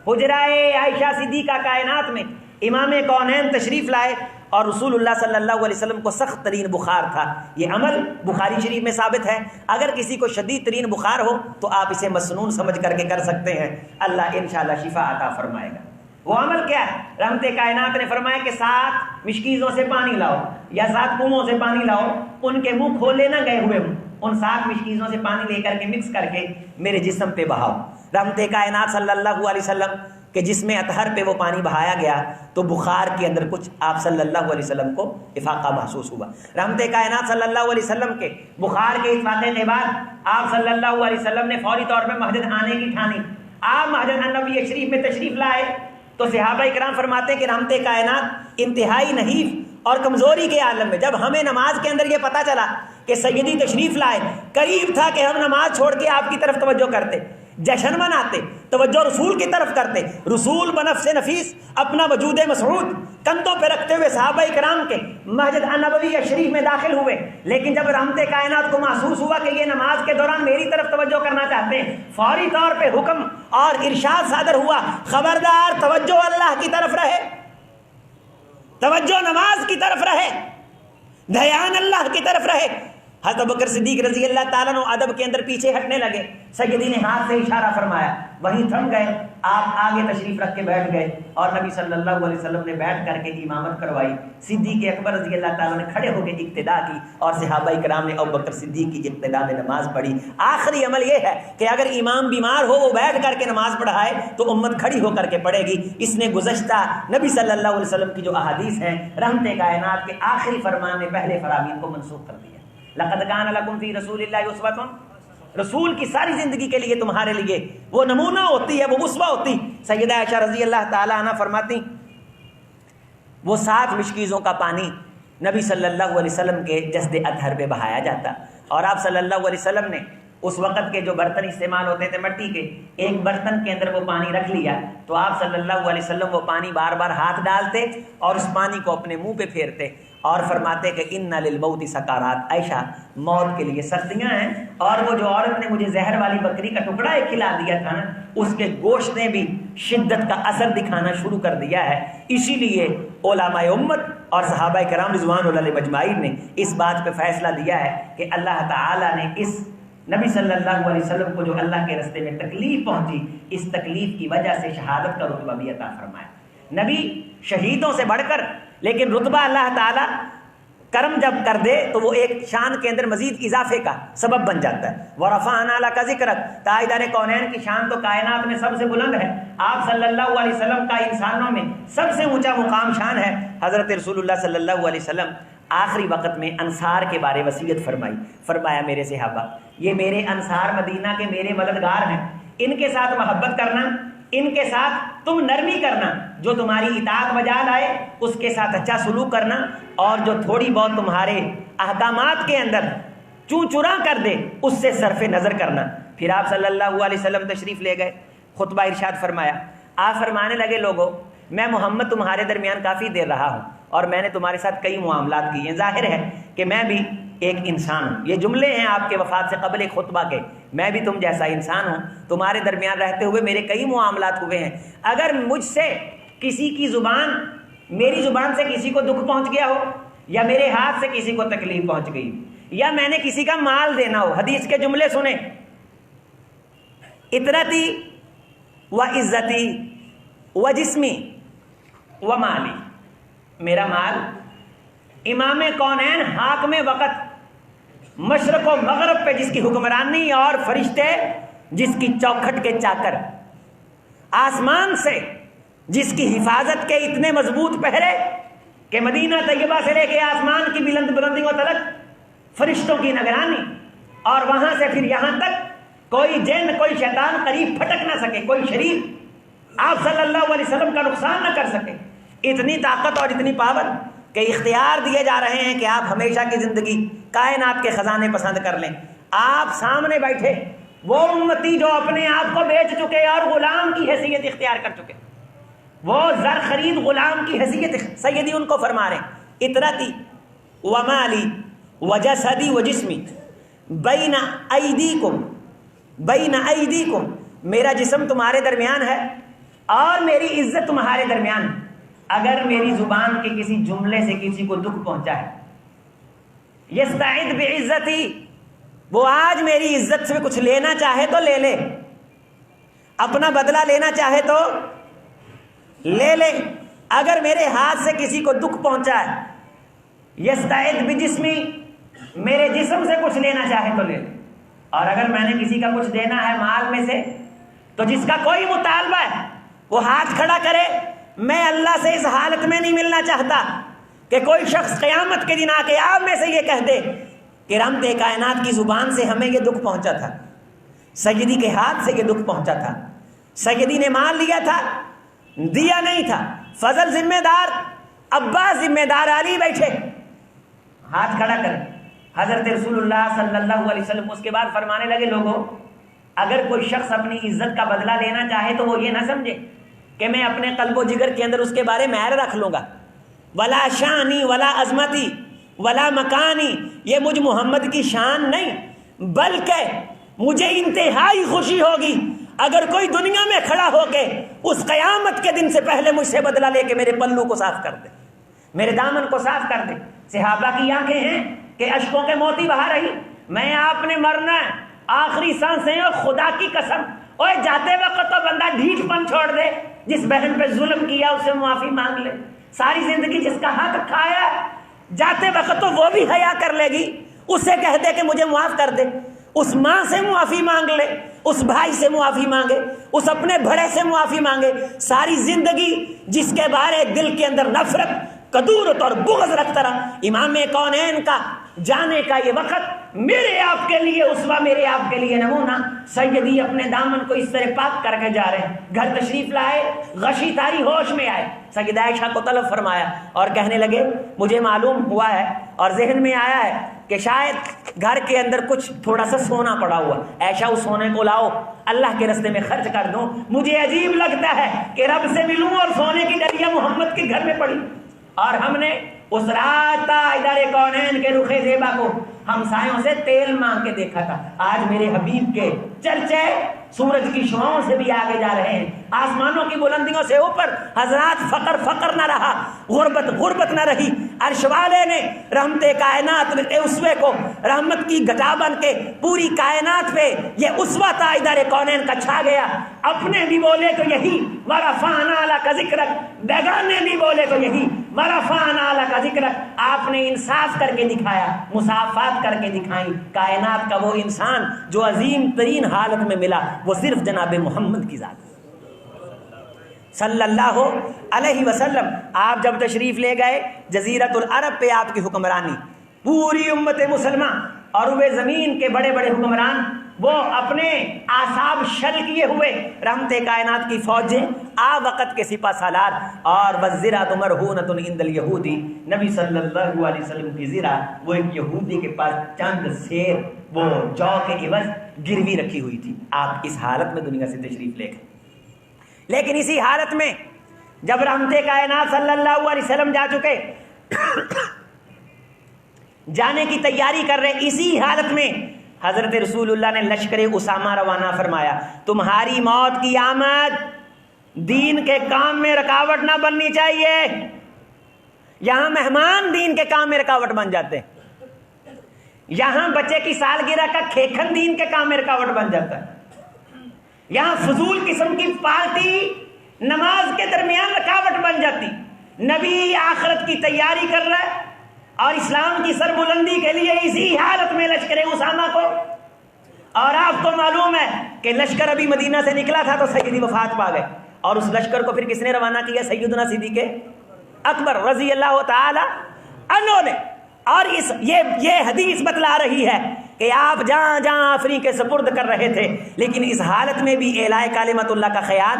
S1: حجرہ عائشہ صدیقہ کائنات میں امام کونین تشریف لائے اور رسول اللہ صلی اللہ علیہ وسلم کو سخت ترین بخار تھا. یہ عمل بخاری شریف میں ثابت ہے. اگر کسی کو شدید ترین بخار ہو تو آپ اسے مسنون سمجھ کر کے کر سکتے ہیں، اللہ انشاءاللہ شفا عطا فرمائے گا. وہ عمل کیا ہے؟ رحمت کائنات نے فرمایا کہ 7 مشکیزوں سے پانی لاؤ یا 7 کنووں سے پانی لاؤ، ان کے منہ کھولے نہ گئے ہوئے ہوں، ان 7 مشکیزوں سے پانی لے کر کے مکس کر کے میرے جسم پہ بہاؤ. رحمت کائنات صلی اللہ علیہ وسلم کہ جس میں اطہر پہ وہ پانی بہایا گیا تو بخار کے اندر کچھ آپ صلی اللہ علیہ وسلم کو افاقہ محسوس ہوا. رحمت کائنات صلی اللہ علیہ وسلم کے بخار کے اس واقعے کے بعد آپ صلی اللہ علیہ وسلم نے فوری طور پہ مسجد آنے کی ٹھانی. آپ مسجد النبوی شریف میں تشریف لائے تو صحابہ کرام فرماتے کہ رحمت کائنات انتہائی نحیف اور کمزوری کے عالم میں جب ہمیں نماز کے اندر یہ پتہ چلا کہ سیدی تشریف لائے، قریب تھا کہ ہم نماز چھوڑ کے آپ کی طرف توجہ کرتے، جشن مناتے، توجہ رسول کی طرف کرتے. رسول بنفس نفیس اپنا وجود مسعود کندھوں پہ رکھتے ہوئے صحابہ کرام کے مسجد النبوی شریف میں داخل ہوئے. لیکن جب رحمت کائنات کو محسوس ہوا کہ یہ نماز کے دوران میری طرف توجہ کرنا چاہتے ہیں، فوری طور پہ حکم اور ارشاد صادر ہوا، خبردار توجہ اللہ کی طرف رہے، توجہ نماز کی طرف رہے، دھیان اللہ کی طرف رہے. حضرت بکر صدیق رضی اللہ تعالیٰ عنہ ادب کے اندر پیچھے ہٹنے لگے. سیدی نے ہاتھ سے اشارہ فرمایا، وہیں تھم گئے. آپ آگے تشریف رکھ کے بیٹھ گئے اور نبی صلی اللہ علیہ وسلم نے بیٹھ کر کے امامت کروائی. صدیق اکبر رضی اللہ تعالیٰ نے کھڑے ہو کے اقتدا کی اور صحابہ کرام نے ابو بکر صدیق کی اقتدا میں نماز پڑھی. آخری عمل یہ ہے کہ اگر امام بیمار ہو وہ بیٹھ کر کے نماز پڑھائے تو امت کھڑی ہو کر کے پڑھے گی. اس نے گزشتہ نبی صلی اللہ علیہ وسلم کی جو احادیث ہیں رحمت کائنات کے آخری فرمان نے پہلے فرامین کو منسوخ کر دیا. لقد کان لکم فی رسول اللہ اسوۃ، رسول کی ساری زندگی کے لیے تمہارے لیے وہ نمونہ ہوتی ہے، وہ اسوہ ہوتی. سیدہ عائشہ رضی اللہ تعالی عنہ فرماتی وہ 7 مشکیزوں کا پانی نبی صلی اللہ علیہ وسلم کے جسد اطہر پہ بہایا جاتا اور آپ صلی اللہ علیہ وسلم نے اس وقت کے جو برتن استعمال ہوتے تھے مٹی کے، ایک برتن کے اندر وہ پانی رکھ لیا تو آپ صلی اللہ علیہ وسلم وہ پانی بار بار ہاتھ ڈالتے اور اس پانی کو اپنے منہ پہ پھیرتے اور فرماتے کہ ان للموت سکارات، عائشہ موت کے لیے سختیاں ہیں. اور وہ جو عورت نے مجھے زہر والی بکری کا ٹکڑا ایک کھلا دیا تھا نا، اس کے گوشت نے بھی شدت کا اثر دکھانا شروع کر دیا ہے. اسی لیے علماء امت اور صحابہ کرام رضوان اللہ علیہم اجمعین نے اس بات پہ فیصلہ دیا ہے کہ اللہ تعالیٰ نے اس نبی صلی اللہ علیہ وسلم کو جو اللہ کے راستے میں تکلیف پہنچی، اس تکلیف کی وجہ سے شہادت کا رتبہ بھی عطا فرمایا. نبی شہیدوں سے بڑھ کر، لیکن رتبہ اللہ تعالیٰ کرم جب کر دے تو وہ ایک شان کے اندر مزید اضافے کا سبب بن جاتا ہے. وَرَفَعْنَا لَكَ ذِكْرَكَ، تاجدار کونین کی شان تو کائنات میں سب سے بلند ہے. آپ صلی اللہ علیہ وسلم کا انسانوں میں سب سے اونچا مقام شان ہے. حضرت رسول اللہ صلی اللہ علیہ وسلم آخری وقت میں انصار کے بارے وصیت فرمائی. فرمایا میرے صحابہ، یہ میرے انصار مدینہ کے میرے مددگار ہیں، ان کے ساتھ محبت کرنا، ان کے ساتھ تم نرمی کرنا، جو تمہاری اطاعت بجا لائے اس کے ساتھ اچھا سلوک کرنا، اور جو تھوڑی بہت تمہارے احکامات کے اندر چوں چرا کر دے اس سے صرف نظر کرنا. پھر آپ صلی اللہ علیہ وسلم تشریف لے گئے. خطبہ ارشاد فرمایا. آپ فرمانے لگے لوگوں میں محمد تمہارے درمیان کافی دیر رہا ہوں اور میں نے تمہارے ساتھ کئی معاملات کیے ہیں. ظاہر ہے کہ میں بھی ایک انسان ہوں. یہ جملے ہیں آپ کے وفات سے قبل ایک خطبہ کے. میں بھی تم جیسا انسان ہوں. تمہارے درمیان رہتے ہوئے میرے کئی معاملات ہوئے ہیں. اگر مجھ سے کسی کی زبان میری زبان سے کسی کو دکھ پہنچ گیا ہو یا میرے ہاتھ سے کسی کو تکلیف پہنچ گئی یا میں نے کسی کا مال دینا ہو. حدیث کے جملے سنیں. اطرتی و عزتی و جسمی و مالی. میرا مال، امام کونین حاکم وقت، مشرق و مغرب پہ جس کی حکمرانی اور فرشتے جس کی چوکھٹ کے چاکر، آسمان سے جس کی حفاظت کے اتنے مضبوط پہرے کہ مدینہ طیبہ سے لے کے آسمان کی بلندیوں تلک فرشتوں کی نگرانی، اور وہاں سے پھر یہاں تک کوئی جن کوئی شیطان قریب پھٹک نہ سکے، کوئی شریف آپ صلی اللہ علیہ وسلم کا نقصان نہ کر سکے. اتنی طاقت اور اتنی پاور کہ اختیار دیے جا رہے ہیں کہ آپ ہمیشہ کی زندگی کائنات کے خزانے پسند کر لیں. آپ سامنے بیٹھے وہ امتی جو اپنے آپ کو بیچ چکے اور غلام کی حیثیت اختیار کر چکے، وہ زر خرید غلام کی حیثیت سیدی ان کو فرما رہے ہیں. اطرتی و مالی و جسدی و جسمی بین ایدیکم، میرا جسم تمہارے درمیان ہے اور میری عزت تمہارے درمیان ہے. اگر میری زبان کے کسی جملے سے کسی کو دکھ پہنچا ہے، یستعد بعزتی، وہ آج میری عزت سے کچھ لینا چاہے تو لے لے، اپنا بدلہ لینا چاہے تو لے لے. اگر میرے ہاتھ سے کسی کو دکھ پہنچا ہے، یستعد بجسمی، میرے جسم سے کچھ لینا چاہے تو لے لے. اور اگر میں نے کسی کا کچھ دینا ہے مال میں سے، تو جس کا کوئی مطالبہ ہے وہ ہاتھ کھڑا کرے. میں اللہ سے اس حالت میں نہیں ملنا چاہتا کہ کوئی شخص قیامت کے دن آ کے آپ میں سے یہ کہہ دے کہ رحمت کائنات کی زبان سے ہمیں یہ دکھ پہنچا تھا، سیدی کے ہاتھ سے یہ دکھ پہنچا تھا، سیدی نے مال لیا تھا، دیا نہیں تھا، فضل ذمہ دار، عباس ذمہ دار، علی بیٹھے، ہاتھ کھڑا کر. حضرت رسول اللہ صلی اللہ علیہ وسلم اس کے بعد فرمانے لگے لوگوں اگر کوئی شخص اپنی عزت کا بدلہ لینا چاہے تو وہ یہ نہ سمجھے کہ میں اپنے قلب و جگر کے اندر اس کے بارے میں مہر رکھ لوں گا. ولا شانی ولا عظمتی ولا مکانی، یہ مجھ محمد کی شان نہیں، بلکہ مجھے انتہائی خوشی ہوگی اگر کوئی دنیا میں کھڑا ہو کے اس قیامت کے دن سے پہلے مجھ سے بدلہ لے کے میرے پلو کو صاف کر دے، میرے دامن کو صاف کر دے. صحابہ کی آنکھیں ہیں کہ اشکوں کے موتی بہا رہی. میں آپ نے مرنا ہے، آخری سانسیں، اور خدا کی قسم اوے جاتے وقت تو بندہ ڈھیٹ پن چھوڑ دے، جس بہن پہ ظلم کیا اسے معافی مانگ لے، ساری زندگی جس کا حق کھایا جاتے وقت تو وہ بھی حیا کر لے گی، اسے کہہ دے کہ مجھے معاف کر دے. اس ماں سے معافی مانگ لے، اس بھائی سے معافی مانگے، اس اپنے بڑے سے معافی مانگے. ساری زندگی جس کے بارے دل کے اندر نفرت، کدورت اور بغض رکھتا رہا، امام کونین کا جانے کا یہ وقت میرے آپ کے لیے اسوہ، میرے آپ کے لیے نمونہ. سیدی اپنے دامن کو اس طرح پاک کر کے جا رہے ہیں. گھر تشریف لائے، غشی تاری ہوش میں آئے، سیدہ عائشہ کو طلب فرمایا اور کہنے لگے مجھے معلوم ہوا ہے اور ذہن میں آیا ہے کہ شاید گھر کے اندر کچھ تھوڑا سا سونا پڑا ہوا، عائشہ اس سونے کو لاؤ، اللہ کے راستے میں خرچ کر دوں. مجھے عجیب لگتا ہے کہ رب سے ملوں اور سونے کی ڈلیا محمد کے گھر میں پڑی. اور ہم نے اس رات تاجدار کونین کے رخ زیبا کو ہمسایوں سے تیل مانگ کے دیکھا تھا. آج میرے حبیب کے چرچے سورج کی شعاؤں سے بھی آگے جا رہے ہیں، آسمانوں کی بلندیوں سے اوپر. حضرات فقر نہ رہا، غربت نہ رہی. عرش والے نے رحمت کائنات کے اسوے کو رحمت کی گٹا بن کے پوری کائنات پہ یہ اسوہ تاجدار کونین کا چھا گیا. اپنے بھی بولے تو یہی ورفعنا لک ذکرک، بیگانے بھی بولے تو یہی ورفعنا لک ذکرک. آپ نے انصاف کر کے دکھایا، مسافات کر کے دکھائی. کائنات کا وہ انسان جو عظیم ترین حالت میں ملا وہ صرف جناب محمد کی ذات صلی اللہ علیہ وسلم. آپ جب تشریف لے گئے جزیرۃ العرب پہ آپ کی حکمرانی، پوری امت مسلمہ اور روئے زمین کے بڑے بڑے حکمران وہ اپنے اعصاب شل کیے ہوئے، رحمت کائنات کی فوجیں، آ وقت کے سپہ سالار، اور وزرات مرہونۃ عند الیہودی، نبی صلی اللہ علیہ وسلم کی زرہ وہ ایک یہودی کے پاس چند سیر وہ جو کے عوض گروی رکھی ہوئی تھی. آپ اس حالت میں دنیا سے تشریف لے گئے. لیکن اسی حالت میں جب رحمت کائنات صلی اللہ علیہ وسلم جا چکے، جانے کی تیاری کر رہے، اسی حالت میں حضرت رسول اللہ نے لشکر اسامہ روانہ فرمایا، تمہاری موت کی آمد دین کے کام میں رکاوٹ نہ بننی چاہیے۔ یہاں مہمان دین کے کام میں رکاوٹ بن جاتے ہیں، یہاں بچے کی سالگرہ کا کھیکھن دین کے کام میں رکاوٹ بن جاتا ہے، یہاں فضول قسم کی پارٹی نماز کے درمیان رکاوٹ بن جاتی۔ نبی آخرت کی تیاری کر رہا ہے اور اسلام کی سربلندی کے لیے اسی حالت میں لشکر اسامہ کو، اور آپ کو معلوم ہے کہ لشکر ابھی مدینہ سے نکلا تھا تو سیدی وفات پا گئے، اور اس لشکر کو پھر کس نے روانہ کیا؟ سیدنا صدیق اکبر رضی اللہ تعالی عنہ نے۔ اور یہ حدیث بتلا رہی ہے کہ آپ جہاں جہاں آفرین کے سپرد کر رہے تھے، لیکن اس حالت میں بھی اعلاء کلمت اللہ کا خیال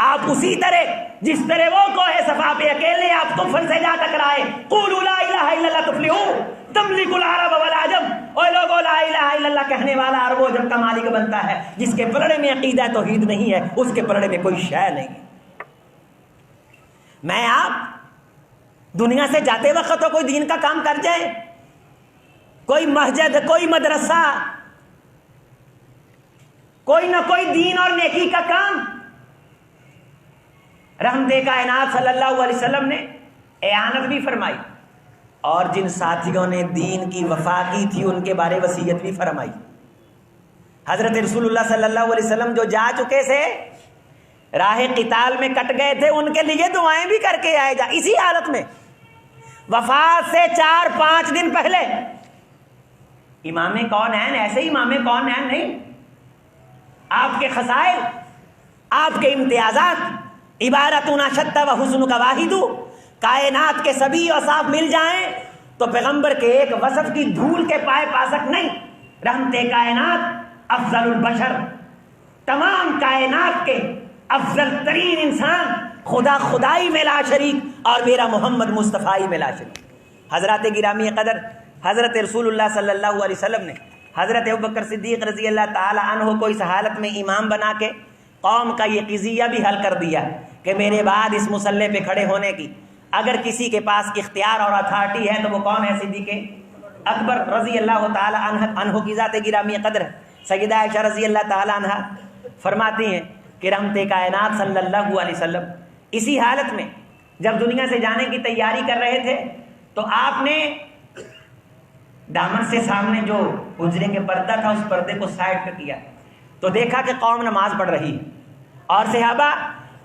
S1: آپ اسی طرح جس طرح وہ کوہ صفا پہ اکیلے آپ طوفان سے جا ٹکرائے، قولوا لا الہ الا اللہ تفلحوا تملک العرب والعجم، اے لوگوں لا الہ الا اللہ کہنے والا عرب و عجم کا مالک بنتا ہے، جس کے پلڑے میں عقیدہ توحید نہیں ہے اس کے پلڑے میں کوئی شے نہیں ہے۔ میں آپ دنیا سے جاتے وقت تو کوئی دین کا کام کر جائے، کوئی مسجد، کوئی مدرسہ، کوئی نہ کوئی دین اور نیکی کا کام۔ رحمت کائنات صلی اللہ علیہ وسلم نے اعانت بھی فرمائی، اور جن ساتھیوں نے دین کی وفا کی تھی ان کے بارے وصیت بھی فرمائی۔ حضرت رسول اللہ صلی اللہ علیہ وسلم جو جا چکے تھے، راہ قتال میں کٹ گئے تھے، ان کے لیے دعائیں بھی کر کے آئے جا۔ اسی حالت میں وفات سے 4-5 دن پہلے امام کونین، ایسے ہی امام کونین نہیں، آپ کے خصائل، آپ کے امتیازات، عبارتنا شتى وحسن کا واحد، کائنات کے سبھی اوصاف مل جائیں تو پیغمبر کے ایک وصف کی دھول کے پائے پاسک نہیں۔ رحمت کائنات افضل البشر، تمام کائنات کے افضل ترین انسان، خدا خدائی میں لا شریک، اور میرا محمد مصطفی میں لا شریک۔ حضرات گرامی قدر، حضرت رسول اللہ صلی اللہ علیہ وسلم نے حضرت ابوبکر صدیق رضی اللہ تعالی عنہ کو اس حالت میں امام بنا کے قوم کا یہ قضیہ بھی حل کر دیا کہ میرے بعد اس مسلح پہ کھڑے ہونے کی اگر کسی کے پاس اختیار اور اتھارٹی ہے تو وہ کون ہے؟ صدیق اکبر رضی اللہ تعالی عنہ کی ذات گرامی قدر ہے۔ سیدہ عائشہ رضی اللہ تعالی عنہ فرماتی ہیں کہ رحمت کائنات صلی اللہ علیہ وسلم اسی حالت میں جب دنیا سے جانے کی تیاری کر رہے تھے تو آپ نے دامن سے سامنے جو حجرے کے پردہ تھا اس پردے کو سائڈ پہ کیا تو دیکھا کہ قوم نماز پڑھ رہی ہے اور صحابہ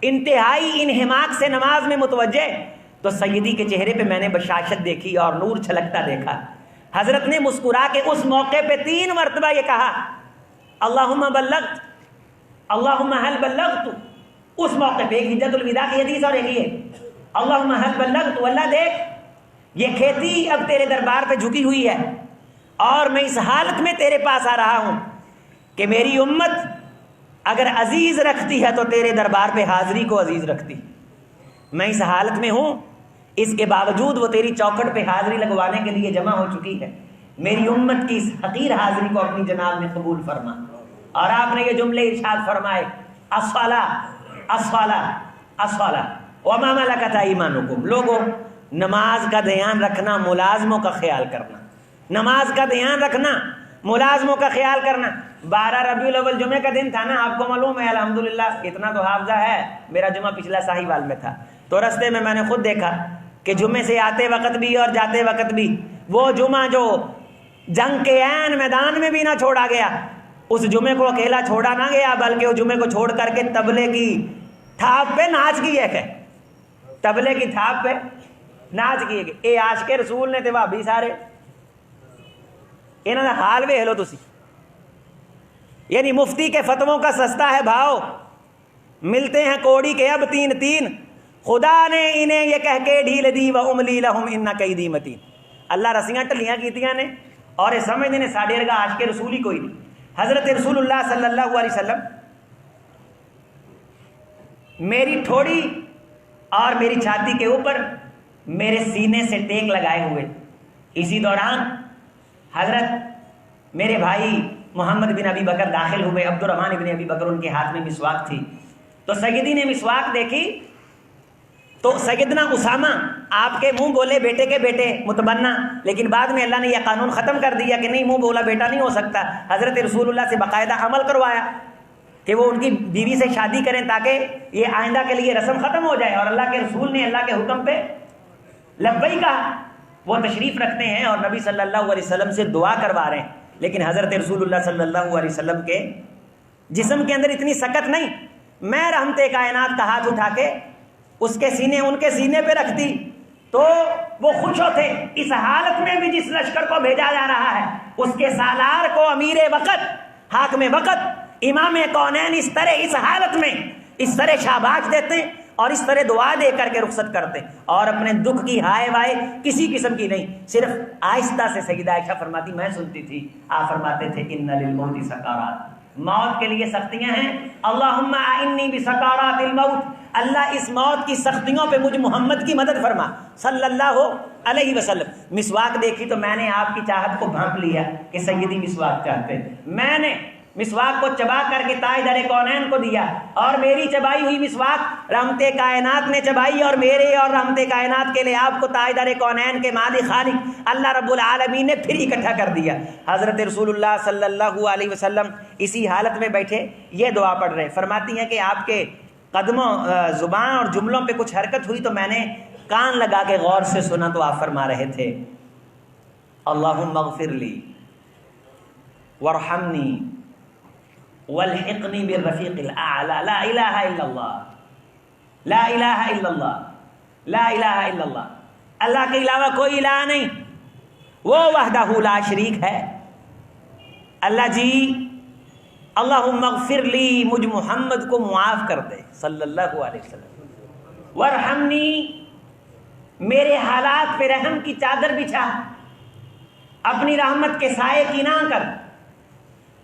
S1: انتہائی انہماک سے نماز میں متوجہ، تو سیدی کے چہرے پہ میں نے بشاشت دیکھی اور نور چھلکتا دیکھا۔ حضرت نے مسکرا کے اس موقع پہ 3 مرتبہ یہ کہا، اللہم بلغت، اللہم حل بلغت۔ اس موقع پہ ایک حجت الوداع کی حدیث اور ایک یہ، اللہم حل بلغت، اللہ دیکھ یہ کھیتی اب تیرے دربار پہ جھکی ہوئی ہے اور میں اس حالت میں تیرے پاس آ رہا ہوں کہ میری امت اگر عزیز رکھتی ہے تو تیرے دربار پہ حاضری کو عزیز رکھتی۔ میں اس حالت میں ہوں، اس کے باوجود وہ تیری چوکھٹ پہ حاضری لگوانے کے لیے جمع ہو چکی ہے، میری امت کی اس حقیر حاضری کو اپنی جناب میں قبول فرما۔ اور آپ نے یہ جملے ارشاد فرمائے، الصلاۃ الصلاۃ الصلاۃ وما ملکت ایمانکم۔ لوگوں، نماز کا دھیان رکھنا، ملازموں کا خیال کرنا، نماز کا دھیان رکھنا، ملازموں کا خیال کرنا۔ 12 ربیع الاول جمعے کا دن تھا نا، آپ کو معلوم ہے، الحمدللہ اتنا تو حافظہ ہے، میرا جمعہ پچھلا ساہیوال میں تھا، تو رستے میں نے خود دیکھا کہ جمعے سے آتے وقت بھی اور جاتے وقت بھی وہ جمعہ جو جنگ کے عین میدان میں بھی نہ چھوڑا گیا، اس جمعے کو اکیلا چھوڑا نہ گیا، بلکہ اس جمعے کو چھوڑ کر کے تبلے کی تھاپ پہ ناچ کیے گئے، تبلے کی تھاپ پہ ناچ کیے گئے۔ اے عاشق رسول نے تے بھابی سارے انہوں نے حال ویکھ لو تسی، یعنی مفتی کے فتووں کا سستا ہے بھاؤ، ملتے ہیں کوڑی کے اب 3 خدا نے انہیں یہ کہہ کے ڈھیل دی وَأُمْلِي لَهُمْ إِنَّ كَيْدِي مَتِينٌ۔ اللہ رسیاں ٹلیاں کیتیاں نے اور یہ سمجھتے ہیں ساڈے ورگا عاشق رسول ہی کوئی نہیں۔ حضرت رسول اللہ صلی اللہ علیہ وسلم میری ٹھوڑی اور میری چھاتی کے اوپر میرے سینے سے ٹیک لگائے ہوئے، اسی دوران حضرت میرے بھائی محمد بن ابی بکر داخل ہوئے، عبد الرحمن بن ابی بکر ان کے ہاتھ میں مسواک تھی، تو سیدی نے مسواک دیکھی تو سیدنا اسامہ آپ کے منہ بولے بیٹے کے بیٹے متبنہ، لیکن بعد میں اللہ نے یہ قانون ختم کر دیا کہ نہیں، منہ بولا بیٹا نہیں ہو سکتا۔ حضرت رسول اللہ سے باقاعدہ عمل کروایا کہ وہ ان کی بیوی سے شادی کریں تاکہ یہ آئندہ کے لیے رسم ختم ہو جائے، اور اللہ کے رسول نے اللہ کے حکم پہ لبیک کہا۔ وہ تشریف رکھتے ہیں اور نبی صلی اللہ علیہ وسلم سے دعا کروا رہے ہیں، لیکن حضرت رسول اللہ صلی اللہ علیہ وسلم کے جسم کے اندر اتنی سکت نہیں، میں رحمت کائنات کا ہاتھ اٹھا کے اس کے سینے ان کے سینے پہ رکھتی تو وہ خوش ہوتے۔ اس حالت میں بھی جس لشکر کو بھیجا جا رہا ہے اس کے سالار کو امیر وقت، حاکم وقت، امام کونین اس طرح اس حالت میں اس طرح شاباش دیتے ہیں اور اس طرح دعا دے کر کے رخصت کرتے ہیں، اور اپنے دکھ کی ہائے وائے کسی قسم کی نہیں، صرف آہستہ سے سیدہ عائشہ فرماتی میں سنتی تھی، آپ فرماتے تھے ان للموت سکارات، موت کے لیے سختیاں ہیں، اللہم اعنی بسکارات الموت، اللہ اس موت کی سختیوں پہ مجھ محمد کی مدد فرما صلی اللہ علیہ وسلم۔ مسواک دیکھی تو میں نے آپ کی چاہت کو بھانپ لیا کہ سیدی مسواک چاہتے ہیں، میں نے مسواک کو چبا کر کے تاجدار کونین کو دیا، اور میری چبائی ہوئی مسواک رحمت کائنات نے چبائی، اور میرے اور رحمت کائنات کے لیے آپ کو تاجدار کونین کے مالک خالق اللہ رب العالمین نے پھر اکٹھا کر دیا۔ حضرت رسول اللہ صلی اللہ علیہ وسلم اسی حالت میں بیٹھے یہ دعا پڑھ رہے ہیں، فرماتی ہیں کہ آپ کے قدموں، زبان اور جملوں پہ کچھ حرکت ہوئی تو میں نے کان لگا کے غور سے سنا تو آپ فرما رہے تھے اللہم اغفر لی وارحمنی والحقنی بالرفیق الاعلی، لا الہ الا اللہ، لا الہ الا اللہ، لا الہ الا اللہ، اللہ کے علاوہ کوئی الہ نہیں، وہ وحدہ لا شریک ہے۔ اللہ جی اللہم اغفر لی، مجھ محمد کو معاف کر دے صلی اللہ علیہ وسلم، وارحمنی، میرے حالات پہ رحم کی چادر بچھا، اپنی رحمت کے سائے کی نہ کر،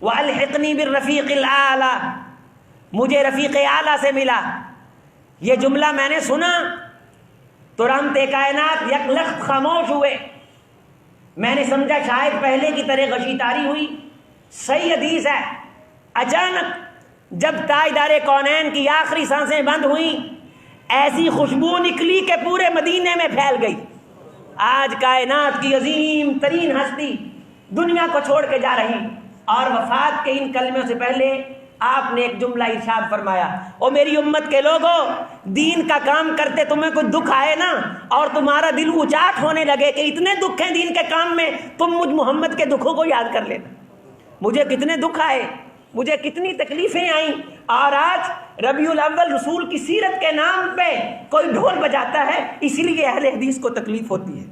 S1: والحقنی بالرفیق الاعلی، مجھے رفیق اعلیٰ سے ملا۔ یہ جملہ میں نے سنا تو رحمت کائنات یک لخت خاموش ہوئے، میں نے سمجھا شاید پہلے کی طرح غشی تاری ہوئی، صحیح حدیث ہے، اچانک جب تاجدار کونین کی آخری سانسیں بند ہوئیں ایسی خوشبو نکلی کہ پورے مدینے میں پھیل گئی۔ آج کائنات کی عظیم ترین ہستی دنیا کو چھوڑ کے جا رہی، اور وفات کے ان کلموں سے پہلے آپ نے ایک جملہ ارشاد فرمایا، او میری امت کے لوگوں، دین کا کام کرتے تمہیں کوئی دکھ آئے نا اور تمہارا دل اچاٹ ہونے لگے کہ اتنے دکھ ہیں دین کے کام میں، تم مجھ محمد کے دکھوں کو یاد کر لینا، مجھے کتنے دکھ آئے، مجھے کتنی تکلیفیں آئیں، اور آج ربیع الاول رسول کی سیرت کے نام پہ کوئی ڈھول بجاتا ہے، اسی لیے اہل حدیث کو تکلیف ہوتی ہے۔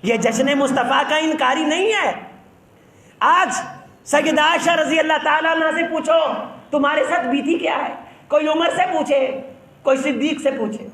S1: یہ جشن مصطفیٰ کا انکاری نہیں ہے۔ آج سیدہ عائشہ رضی اللہ تعالیٰ عنہ سے پوچھو تمہارے ساتھ بیتی کیا ہے، کوئی عمر سے پوچھے، کوئی صدیق سے پوچھے،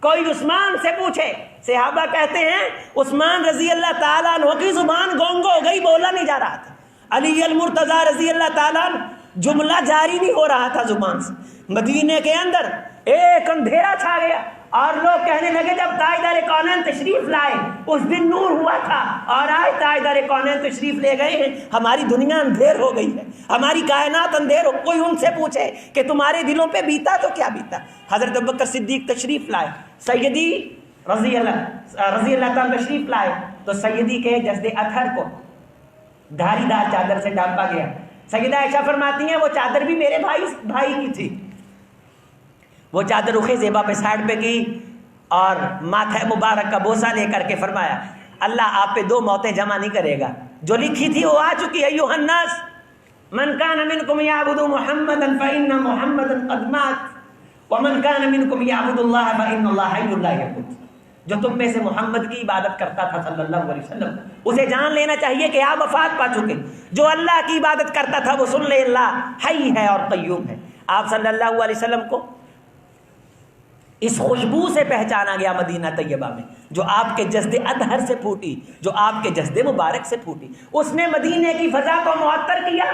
S1: کوئی عثمان سے پوچھے، صحابہ کہتے ہیں عثمان رضی اللہ تعالیٰ عنہ کی زبان گونگ ہو گئی، بولا نہیں جا رہا تھا، علی المرتضیٰ رضی اللہ تعالیٰ عنہ جملہ جاری نہیں ہو رہا تھا زبان سے، مدینے کے اندر ایک اندھیرا چھا گیا، اور لوگ کہنے لگے جب تاجدار کونین تشریف لائے اس دن نور ہوا تھا، اور آج تاجدار کونین تشریف لے گئے ہیں ہماری دنیا اندھیر ہو گئی ہے، ہماری کائنات اندھیر ہو۔ کوئی ان سے پوچھے کہ تمہارے دلوں پہ بیتا تو کیا بیتا۔ حضرت ابوبکر صدیق تشریف لائے، سیدی رضی اللہ تعالیٰ تشریف لائے تو سیدی کے جسد اطہر کو دھاری دار چادر سے ڈھانپا گیا۔ سیدہ عائشہ فرماتی ہیں وہ چادر بھی میرے بھائی کی تھی، وہ چادر رخ زیبا پہ سائڈ پہ کی اور ماتھے مبارک کا بوسہ لے کر کے فرمایا اللہ آپ پہ دو موتیں جمع نہیں کرے گا، جو لکھی تھی وہ آ چکی ہے، ایھا الناس من کان منکم یعبد محمدا فإن محمدا قد مات ومن کان منکم یعبد اللہ فإن اللہ حی لا یموت، جو تم میں سے محمد کی عبادت کرتا تھا صلی اللہ علیہ وسلم اسے جان لینا چاہیے کہ آپ وفات پا چکے، جو اللہ کی عبادت کرتا تھا وہ سن لے اللہ حی ہے اور قیوم ہے۔ آپ صلی اللہ علیہ وسلم کو اس خوشبو سے پہچانا گیا مدینہ طیبہ میں جو آپ کے جسد اطہر سے پھوٹی، جو آپ کے جسد مبارک سے پھوٹی، اس نے مدینے کی فضا کو معطر کیا۔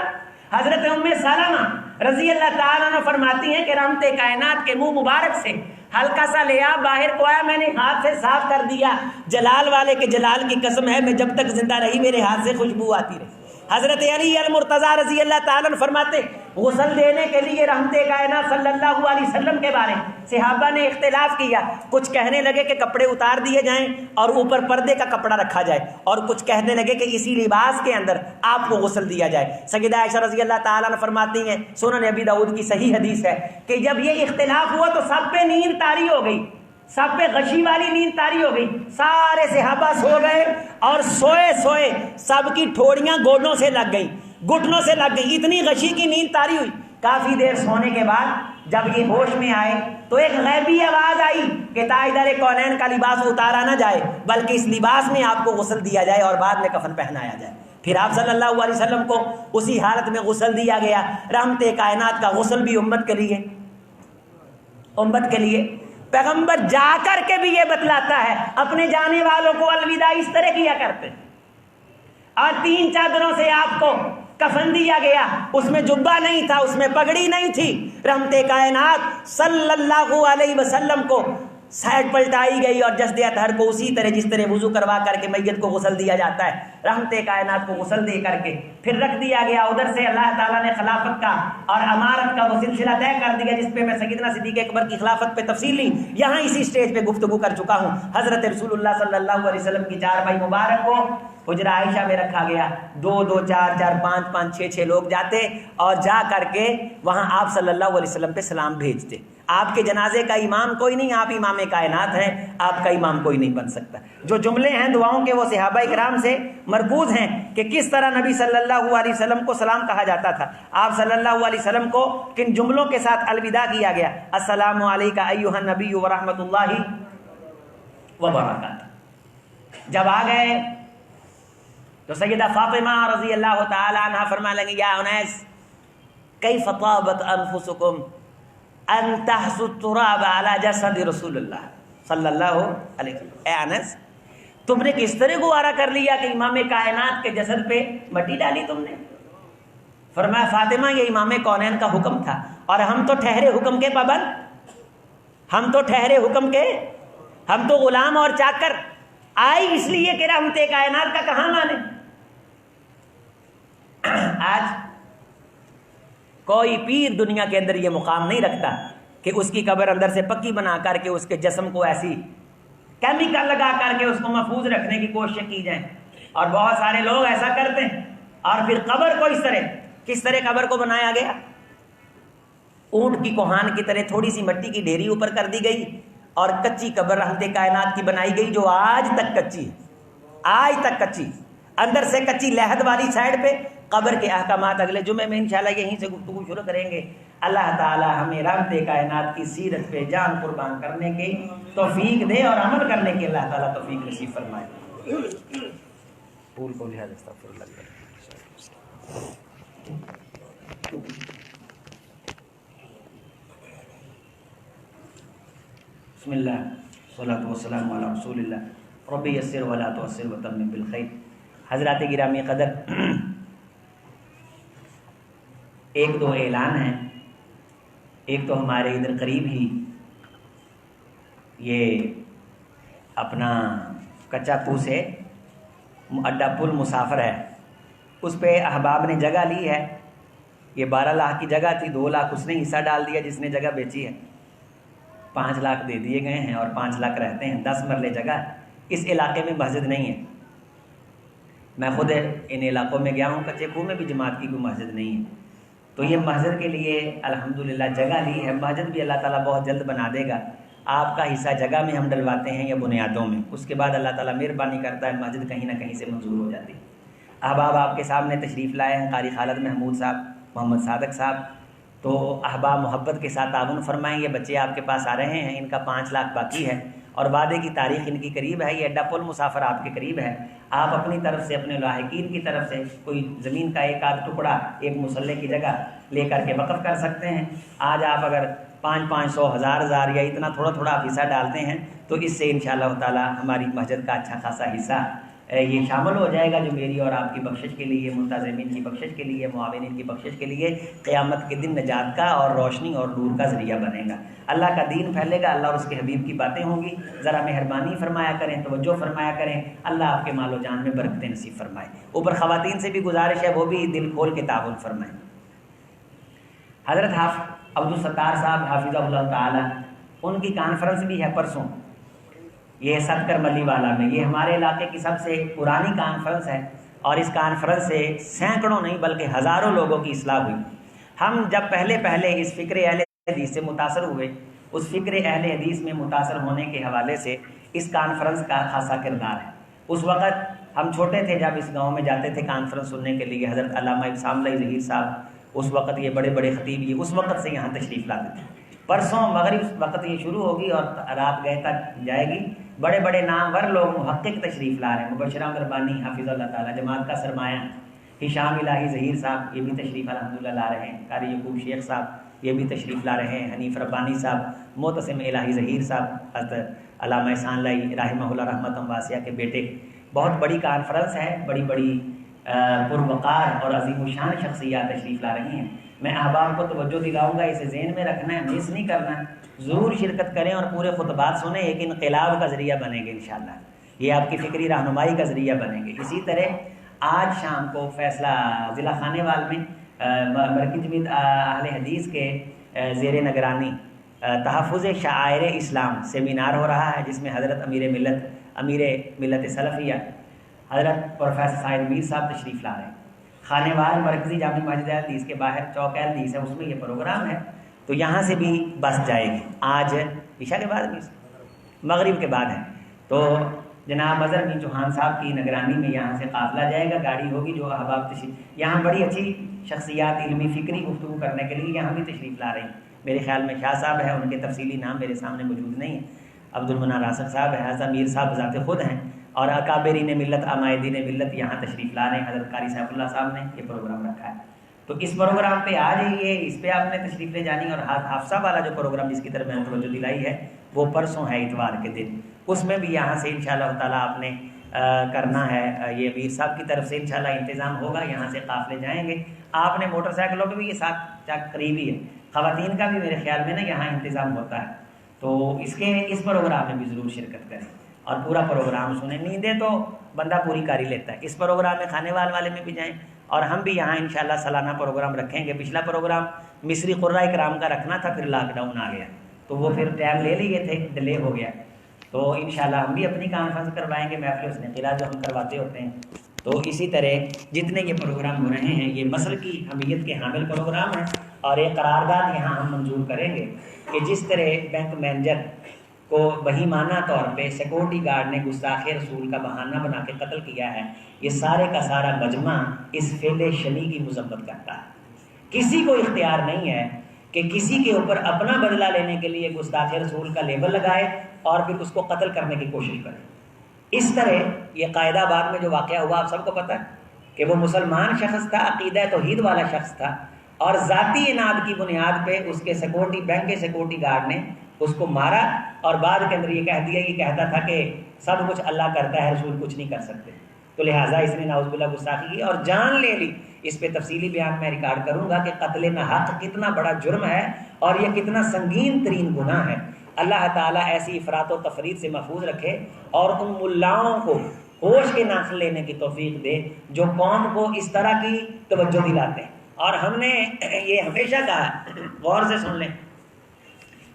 S1: حضرت ام سلمہ رضی اللہ تعالیٰ عنہ فرماتی ہیں کہ رحمت کائنات کے منہ مبارک سے ہلکا سا لیا باہر کو آیا، میں نے ہاتھ سے صاف کر دیا، جلال والے کے جلال کی قسم ہے میں جب تک زندہ رہی میرے ہاتھ سے خوشبو آتی رہی۔ حضرت علی المرتضیٰ رضی اللہ تعالیٰ عنہ فرماتے غسل دینے کے لیے رحمت کائنات صلی اللہ علیہ وسلم کے بارے صحابہ نے اختلاف کیا. کچھ کہنے لگے کہ کپڑے اتار دیے جائیں اور اوپر پردے کا کپڑا رکھا جائے, اور کچھ کہنے لگے کہ اسی لباس کے اندر آپ کو غسل دیا جائے. سیدہ عائشہ رضی اللہ تعالیٰ عنہ فرماتی ہیں, سنن ابی داؤد کی صحیح حدیث ہے, کہ جب یہ اختلاف ہوا تو سب پہ نیند طاری ہو گئی, سب پہ غشی والی نیند طاری ہو گئی. سارے صحابہ سو گئے اور سوئے سوئے سب کی ٹھوڑیاں گوڈوں سے لگ گئیں, گھٹنوں سے لگ گئی, اتنی غشی کی نیند طاری ہوئی. کافی دیر سونے کے بعد جب یہ ہوش میں آئے تو ایک غیبی آواز آئی کہ تاجدار کونین کا لباس اتارا نہ جائے, بلکہ اس لباس میں آپ کو غسل دیا جائے اور بعد میں کفن پہنایا جائے. پھر آپ صلی اللہ علیہ وسلم کو اسی حالت میں غسل دیا گیا. رحمت کائنات کا غسل بھی امت کے لیے, امت کے لیے. پیغمبر جا کر کے بھی یہ بتلاتا ہے, اپنے جانے والوں کو الوداع اس طرح کیا کرتے. اور 3 چادروں سے آپ کو کفن دیا گیا, اس میں جبہ نہیں تھا, اس میں پگڑی نہیں تھی. رحمت کائنات صلی اللہ علیہ وسلم کو سائڈ پلٹائی گئی اور جسد اطہر کو اسی طرح جس طرح وضو کروا کر کے میت کو غسل دیا جاتا ہے, رحمت کائنات کو غسل دے کر کے پھر رکھ دیا گیا. ادھر سے اللہ تعالیٰ نے خلافت کا اور امارت کا وہ سلسلہ طے کر دیا, جس پہ میں سیدنا صدیق اکبر کی خلافت پہ تفصیلی یہاں اسی سٹیج پہ گفتگو کر چکا ہوں. حضرت رسول اللہ صلی اللہ علیہ وسلم کی 4 بھائی مبارک کو حجرہ عائشہ میں رکھا گیا. 2 2 4 4 5 5 6 6 لوگ جاتے اور جا کر کے وہاں آپ صلی اللہ علیہ وسلم پہ سلام بھیجتے. آپ کے جنازے کا امام کوئی نہیں, آپ امام کائنات ہیں, آپ کا امام کوئی نہیں بن سکتا. جو جملے ہیں دعاؤں کے وہ صحابہ کرام سے مرکوز ہیں کہ کس طرح نبی صلی اللہ علیہ وسلم کو سلام کہا جاتا تھا. آپ صلی اللہ علیہ وسلم کو کن جملوں کے ساتھ الوداع کیا گیا؟ السلام علیکم ایھا النبی ورحمۃ اللہ وبرکاتہ. جب آ گئے تو سیدہ فاطمہ رضی اللہ تعالی عنہا فرمانے لگی, یا انیس کیف طابت انفسکم ان تحسوا التراب علی جسد رسول اللہ صلی اللہ علیہ وسلم. اے انس, تم نے کس طرح گوارا کر لیا کہ امام کائنات کے جسد پہ مٹی ڈالی تم نے؟ فرمایا فاطمہ یہ امام کونین کا حکم تھا اور ہم تو ٹھہرے حکم کے پابند, ہم تو ٹھہرے حکم کے, ہم تو غلام اور چاکر. آئی اس لیے کہ رحمت کائنات کا کہاں مانے. آج کوئی پیر دنیا کے اندر یہ مقام نہیں رکھتا کہ اس کی قبر اندر سے پکی بنا کر کے اس کے جسم کو ایسی کیمیکل لگا کر کے اس کو محفوظ رکھنے کی کوشش کی جائے. اور بہت سارے لوگ ایسا کرتے ہیں. اور پھر قبر کو اس طرح, کس طرح قبر کو بنایا گیا؟ اونٹ کی کوہان کی طرح تھوڑی سی مٹی کی ڈھیری اوپر کر دی گئی اور کچی قبر رحمت کائنات کی بنائی گئی, جو آج تک کچی, آج تک کچی, اندر سے کچی لحد والی سائڈ پہ. قبر کے احکامات اگلے جمعے میں انشاءاللہ یہیں سے گفتگو شروع کریں گے. اللہ تعالی ہمیں رحمت کائنات کی سیرت پہ جان قربان کرنے کی توفیق دے اور عمل کرنے کی اللہ تعالی توفیق نصیب فرمائے. پول کو لحاظ استغفر اللہ. بسم اللہ والصلاۃ والسلام علی رسول اللہ رب یسر ولا تعسر وتمم بالخیر. حضرات گرامی قدر, ایک دو اعلان ہیں. ایک تو ہمارے ادھر قریب ہی یہ اپنا کچا پو سے اڈا پل مسافر ہے, اس پہ احباب نے جگہ لی ہے. یہ 12 لاکھ کی جگہ تھی, 2 لاکھ اس نے حصہ ڈال دیا جس نے جگہ بیچی ہے. 5 لاکھ دے دیے گئے ہیں اور 5 لاکھ رہتے ہیں. 10 مرلے جگہ. اس علاقے میں مسجد نہیں ہے. میں خود ان علاقوں میں گیا ہوں, کچے پو میں بھی جماعت کی کوئی مسجد نہیں ہے. تو یہ مسجد کے لیے الحمدللہ جگہ لی ہے. مسجد بھی اللہ تعالیٰ بہت جلد بنا دے گا. آپ کا حصہ جگہ میں ہم ڈلواتے ہیں یا بنیادوں میں, اس کے بعد اللہ تعالیٰ مہربانی کرتا ہے مسجد کہیں نہ کہیں سے منظور ہو جاتی ہے. احباب آپ کے سامنے تشریف لائے ہیں قاری خالد محمود صاحب, محمد صادق صاحب. تو احباب محبت کے ساتھ تعاون فرمائیں. یہ بچے آپ کے پاس آ رہے ہیں, ان کا 5 لاکھ باقی ہے اور وعدے کی تاریخ ان کی قریب ہے. یہ اڈا پل مسافر آپ کے قریب ہے. آپ اپنی طرف سے, اپنے لاحقین کی طرف سے کوئی زمین کا ایک آدھ ٹکڑا, ایک مصلے کی جگہ لے کر کے وقف کر سکتے ہیں. آج آپ اگر 500 1000 یا اتنا تھوڑا تھوڑا آپ حصہ ڈالتے ہیں تو اس سے انشاءاللہ تعالی ہماری مسجد کا اچھا خاصا حصہ یہ شامل ہو جائے گا, جو میری اور آپ کی بخشش کے لیے, منتظمین کی بخشش کے لیے, معاونین کی بخشش کے لیے قیامت کے دن نجات کا اور روشنی اور نور کا ذریعہ بنے گا. اللہ کا دین پھیلے گا, اللہ اور اس کے حبیب کی باتیں ہوں گی. ذرا مہربانی فرمایا کریں, توجہ فرمایا کریں. اللہ آپ کے مال و جان میں برکتیں نصیب فرمائے. اوپر خواتین سے بھی گزارش ہے وہ بھی دل کھول کے تعاون فرمائیں. حضرت عبدالستار صاحب حافظ اللہ تعالی، ان کی کانفرنس بھی ہے پرسوں، یہ ستکر ملی والا میں. یہ ہمارے علاقے کی سب سے پرانی کانفرنس ہے اور اس کانفرنس سے سینکڑوں نہیں بلکہ ہزاروں لوگوں کی اصلاح ہوئی. ہم جب پہلے اس فکر اہل حدیث سے متاثر ہوئے، اس فکر اہل حدیث میں متاثر ہونے کے حوالے سے اس کانفرنس کا خاصا کردار ہے. اس وقت ہم چھوٹے تھے جب اس گاؤں میں جاتے تھے کانفرنس سننے کے لیے. حضرت علامہ ابسام اللہ ظہیر صاحب اس وقت، یہ بڑے بڑے خطیب یہ اس وقت سے یہاں تشریف لاتے تھے. پرسوں مغرب وقت یہ شروع ہوگی اور رات گئے تک جائے گی. بڑے بڑے نامور لوگ محقق تشریف لا رہے ہیں. مبشر احمد ربانی حافظ اللہ تعالیٰ، جماعت کا سرمایہ ہشام الہی ظہیر صاحب یہ بھی تشریف الحمدللہ لا رہے ہیں. قاری یعقوب شیخ صاحب یہ بھی تشریف لا رہے ہیں. حنیف ربانی صاحب، معتصم الہی ظہیر صاحب، حضرت علامہ احسان اللہ رحمہ اللہ رحمۃ واسعہ کے بیٹے. بہت بڑی کانفرنس ہے، بڑی بڑی پروقار اور عظیم الشان شخصیات تشریف لا رہی ہیں. میں احباب کو توجہ دلاؤں گا، اسے ذہن میں رکھنا ہے، مس نہیں کرنا ہے. ضرور شرکت کریں اور پورے خطبات سنیں، ایک انقلاب کا ذریعہ بنیں گے انشاءاللہ. یہ آپ کی فکری رہنمائی کا ذریعہ بنیں گے. اسی طرح آج شام کو فیصلہ ضلع خانے وال میں مرکز جمعیت اہل حدیث کے زیر نگرانی تحفظ شعائر اسلام سیمینار ہو رہا ہے، جس میں حضرت امیر ملت سلفیہ حضرت پروفیسر سعید میر صاحب تشریف لا رہے ہیں. خانے وال مرکزی جامع مسجد اہل حدیث کے باہر چوک اہل حدیث ہے، اس میں یہ پروگرام ہے. تو یہاں سے بھی بس جائے گی. آج عشاء کے بعد بھی مغرب کے بعد ہے. تو جناب مظہر بن چوہان صاحب کی نگرانی میں یہاں سے قافلہ جائے گا. گاڑی ہوگی جو احباب تشریف، یہاں بڑی اچھی شخصیات علمی فکری گفتگو کرنے کے لیے یہاں بھی تشریف لا رہی ہیں. میرے خیال میں شاہ صاحب ہیں، ان کے تفصیلی نام میرے سامنے موجود نہیں ہیں. عبدالمنع راسخ صاحب ہیں، حضرت میر صاحب ذات خود ہیں، اور اکابرین ملت عمائدین ملت یہاں تشریف لا رہے ہیں. حضرت قاری سیف اللہ صاحب نے یہ پروگرام رکھا ہے. تو اس پروگرام پہ آ جائیے، اس پہ آپ نے تشریف لے جانی. اور حافظہ والا جو پروگرام جس کی طرف میں نے توجہ دلائی ہے وہ پرسوں ہے اتوار کے دن. اس میں بھی یہاں سے انشاءاللہ تعالیٰ آپ نے کرنا ہے. یہ میر صاحب کی طرف سے انشاءاللہ انتظام ہوگا، یہاں سے قافلے جائیں گے. آپ نے موٹر سائیکلوں پہ بھی یہ ساتھ قریبی ہے، خواتین کا بھی میرے خیال میں نا یہاں انتظام ہوتا ہے. تو اس پروگرام میں بھی ضرور شرکت کریں اور پورا پروگرام سنیں. نیندیں تو بندہ پوری کر ہی لیتا ہے. اس پروگرام میں خانے والے میں بھی جائیں، اور ہم بھی یہاں انشاءاللہ سالانہ پروگرام رکھیں گے. پچھلا پروگرام مصری قراء کرام کا رکھنا تھا، پھر لاک ڈاؤن آ گیا تو وہ پھر ٹائم لے لیے تھے، ڈیلے ہو گیا. تو انشاءاللہ ہم بھی اپنی کانفرنس کروائیں گے، محفل حسن قراء جو ہم کرواتے ہوتے ہیں. تو اسی طرح جتنے یہ پروگرام ہو رہے ہیں یہ مسل کی اہمیت کے حامل پروگرام ہیں. اور یہ قرارداد یہاں ہم منظور کریں گے کہ جس طرح بینک مینیجر کو بہیمانہ طور پہ سیکورٹی گارڈ نے گستاخ رسول کا بہانہ بنا کے قتل کیا ہے، یہ سارے کا سارا مجمع اس فعل شنی کی مذمت کرتا ہے. کسی کو اختیار نہیں ہے کہ کسی کے اوپر اپنا بدلہ لینے کے لیے گستاخ رسول کا لیبل لگائے اور پھر اس کو قتل کرنے کی کوشش کرے. اس طرح یہ قائد آباد میں جو واقعہ ہوا آپ سب کو پتہ ہے کہ وہ مسلمان شخص تھا، عقیدہ توحید والا شخص تھا، اور ذاتی اناد کی بنیاد پہ اس کے بینک کے سیکورٹی گارڈ نے اس کو مارا، اور بعد کے اندر یہ کہہ دیا، یہ کہتا تھا کہ سب کچھ اللہ کرتا ہے، رسول کچھ نہیں کر سکتے. تو لہٰذا اس نے نعوذ باللہ گستاخی کی اور جان لے لی. اس پہ تفصیلی بیان میں ریکارڈ کروں گا کہ قتل ناحق کتنا بڑا جرم ہے اور یہ کتنا سنگین ترین گناہ ہے. اللہ تعالیٰ ایسی افراط و تفرید سے محفوظ رکھے اور ان ملاؤں کو ہوش کے ناخن لینے کی توفیق دے جو قوم کو اس طرح کی توجہ دلاتے ہیں. اور ہم نے یہ ہمیشہ کہا، غور سے سن لیں،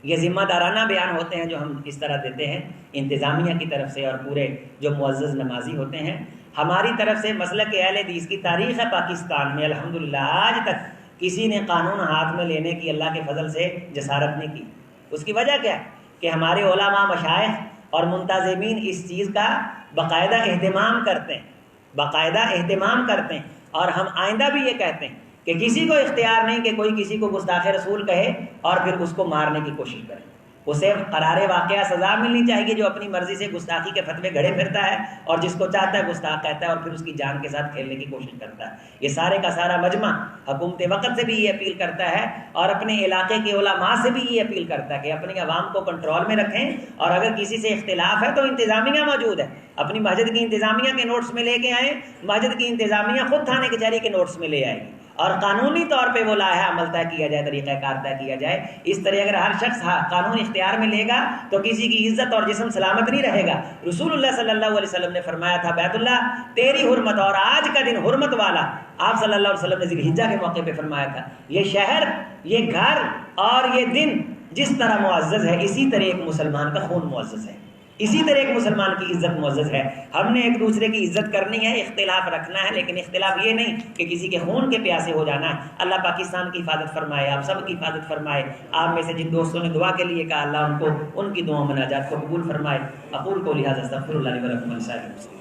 S1: یہ ذمہ دارانہ بیان ہوتے ہیں جو ہم اس طرح دیتے ہیں انتظامیہ کی طرف سے اور پورے جو معزز نمازی ہوتے ہیں. ہماری طرف سے مسلک اہل حدیث کی تاریخ ہے پاکستان میں الحمدللہ آج تک کسی نے قانون ہاتھ میں لینے کی اللہ کے فضل سے جسارت نہیں کی. اس کی وجہ کیا ہے کہ ہمارے علماء مشائخ اور منتظمین اس چیز کا باقاعدہ اہتمام کرتے ہیں اور ہم آئندہ بھی یہ کہتے ہیں کہ کسی کو اختیار نہیں کہ کوئی کسی کو گستاخ رسول کہے اور پھر اس کو مارنے کی کوشش کرے. اسے قرار واقعہ سزا ملنی چاہیے جو اپنی مرضی سے گستاخی کے فتوے گھڑے پھرتا ہے اور جس کو چاہتا ہے گستاخ کہتا ہے اور پھر اس کی جان کے ساتھ کھیلنے کی کوشش کرتا ہے. یہ سارے کا سارا مجمع حکومت وقت سے بھی یہ اپیل کرتا ہے اور اپنے علاقے کے علماء سے بھی یہ اپیل کرتا ہے کہ اپنی عوام کو کنٹرول میں رکھیں، اور اگر کسی سے اختلاف ہے تو انتظامیہ موجود ہے، اپنی مسجد کی انتظامیہ کے نوٹس میں لے کے آئیں. مسجد کی انتظامیہ خود تھانے کچہری کے نوٹس میں لے آئے گی اور قانونی طور پہ وہ لائحہ عمل طے کیا جائے، طریقہ کار طے کیا جائے۔ اس طرح اگر ہر شخص قانون اختیار میں لے گا تو کسی کی عزت اور جسم سلامت نہیں رہے گا۔ رسول اللہ صلی اللہ علیہ وسلم نے فرمایا تھا بیت اللہ تیری حرمت، اور آج کا دن حرمت والا، آپ صلی اللہ علیہ وسلم نے ذی الحجہ کے موقع پہ فرمایا تھا، یہ شہر، یہ گھر اور یہ دن جس طرح معزز ہے اسی طرح ایک مسلمان کا خون معزز ہے، اسی طرح ایک مسلمان کی عزت معزز ہے۔ ہم نے ایک دوسرے کی عزت کرنی ہے، اختلاف رکھنا ہے، لیکن اختلاف یہ نہیں کہ کسی کے خون کے پیاسے ہو جانا ہے۔ اللہ پاکستان کی حفاظت فرمائے، آپ سب کی حفاظت فرمائے۔ آپ میں سے جن دوستوں نے دعا کے لیے کہا اللہ ان کو ان کی دعا مناجات کو قبول فرمائے۔ اقول قولی ھذا استغفر اللہ لی ولکم ولسائر المسلمین۔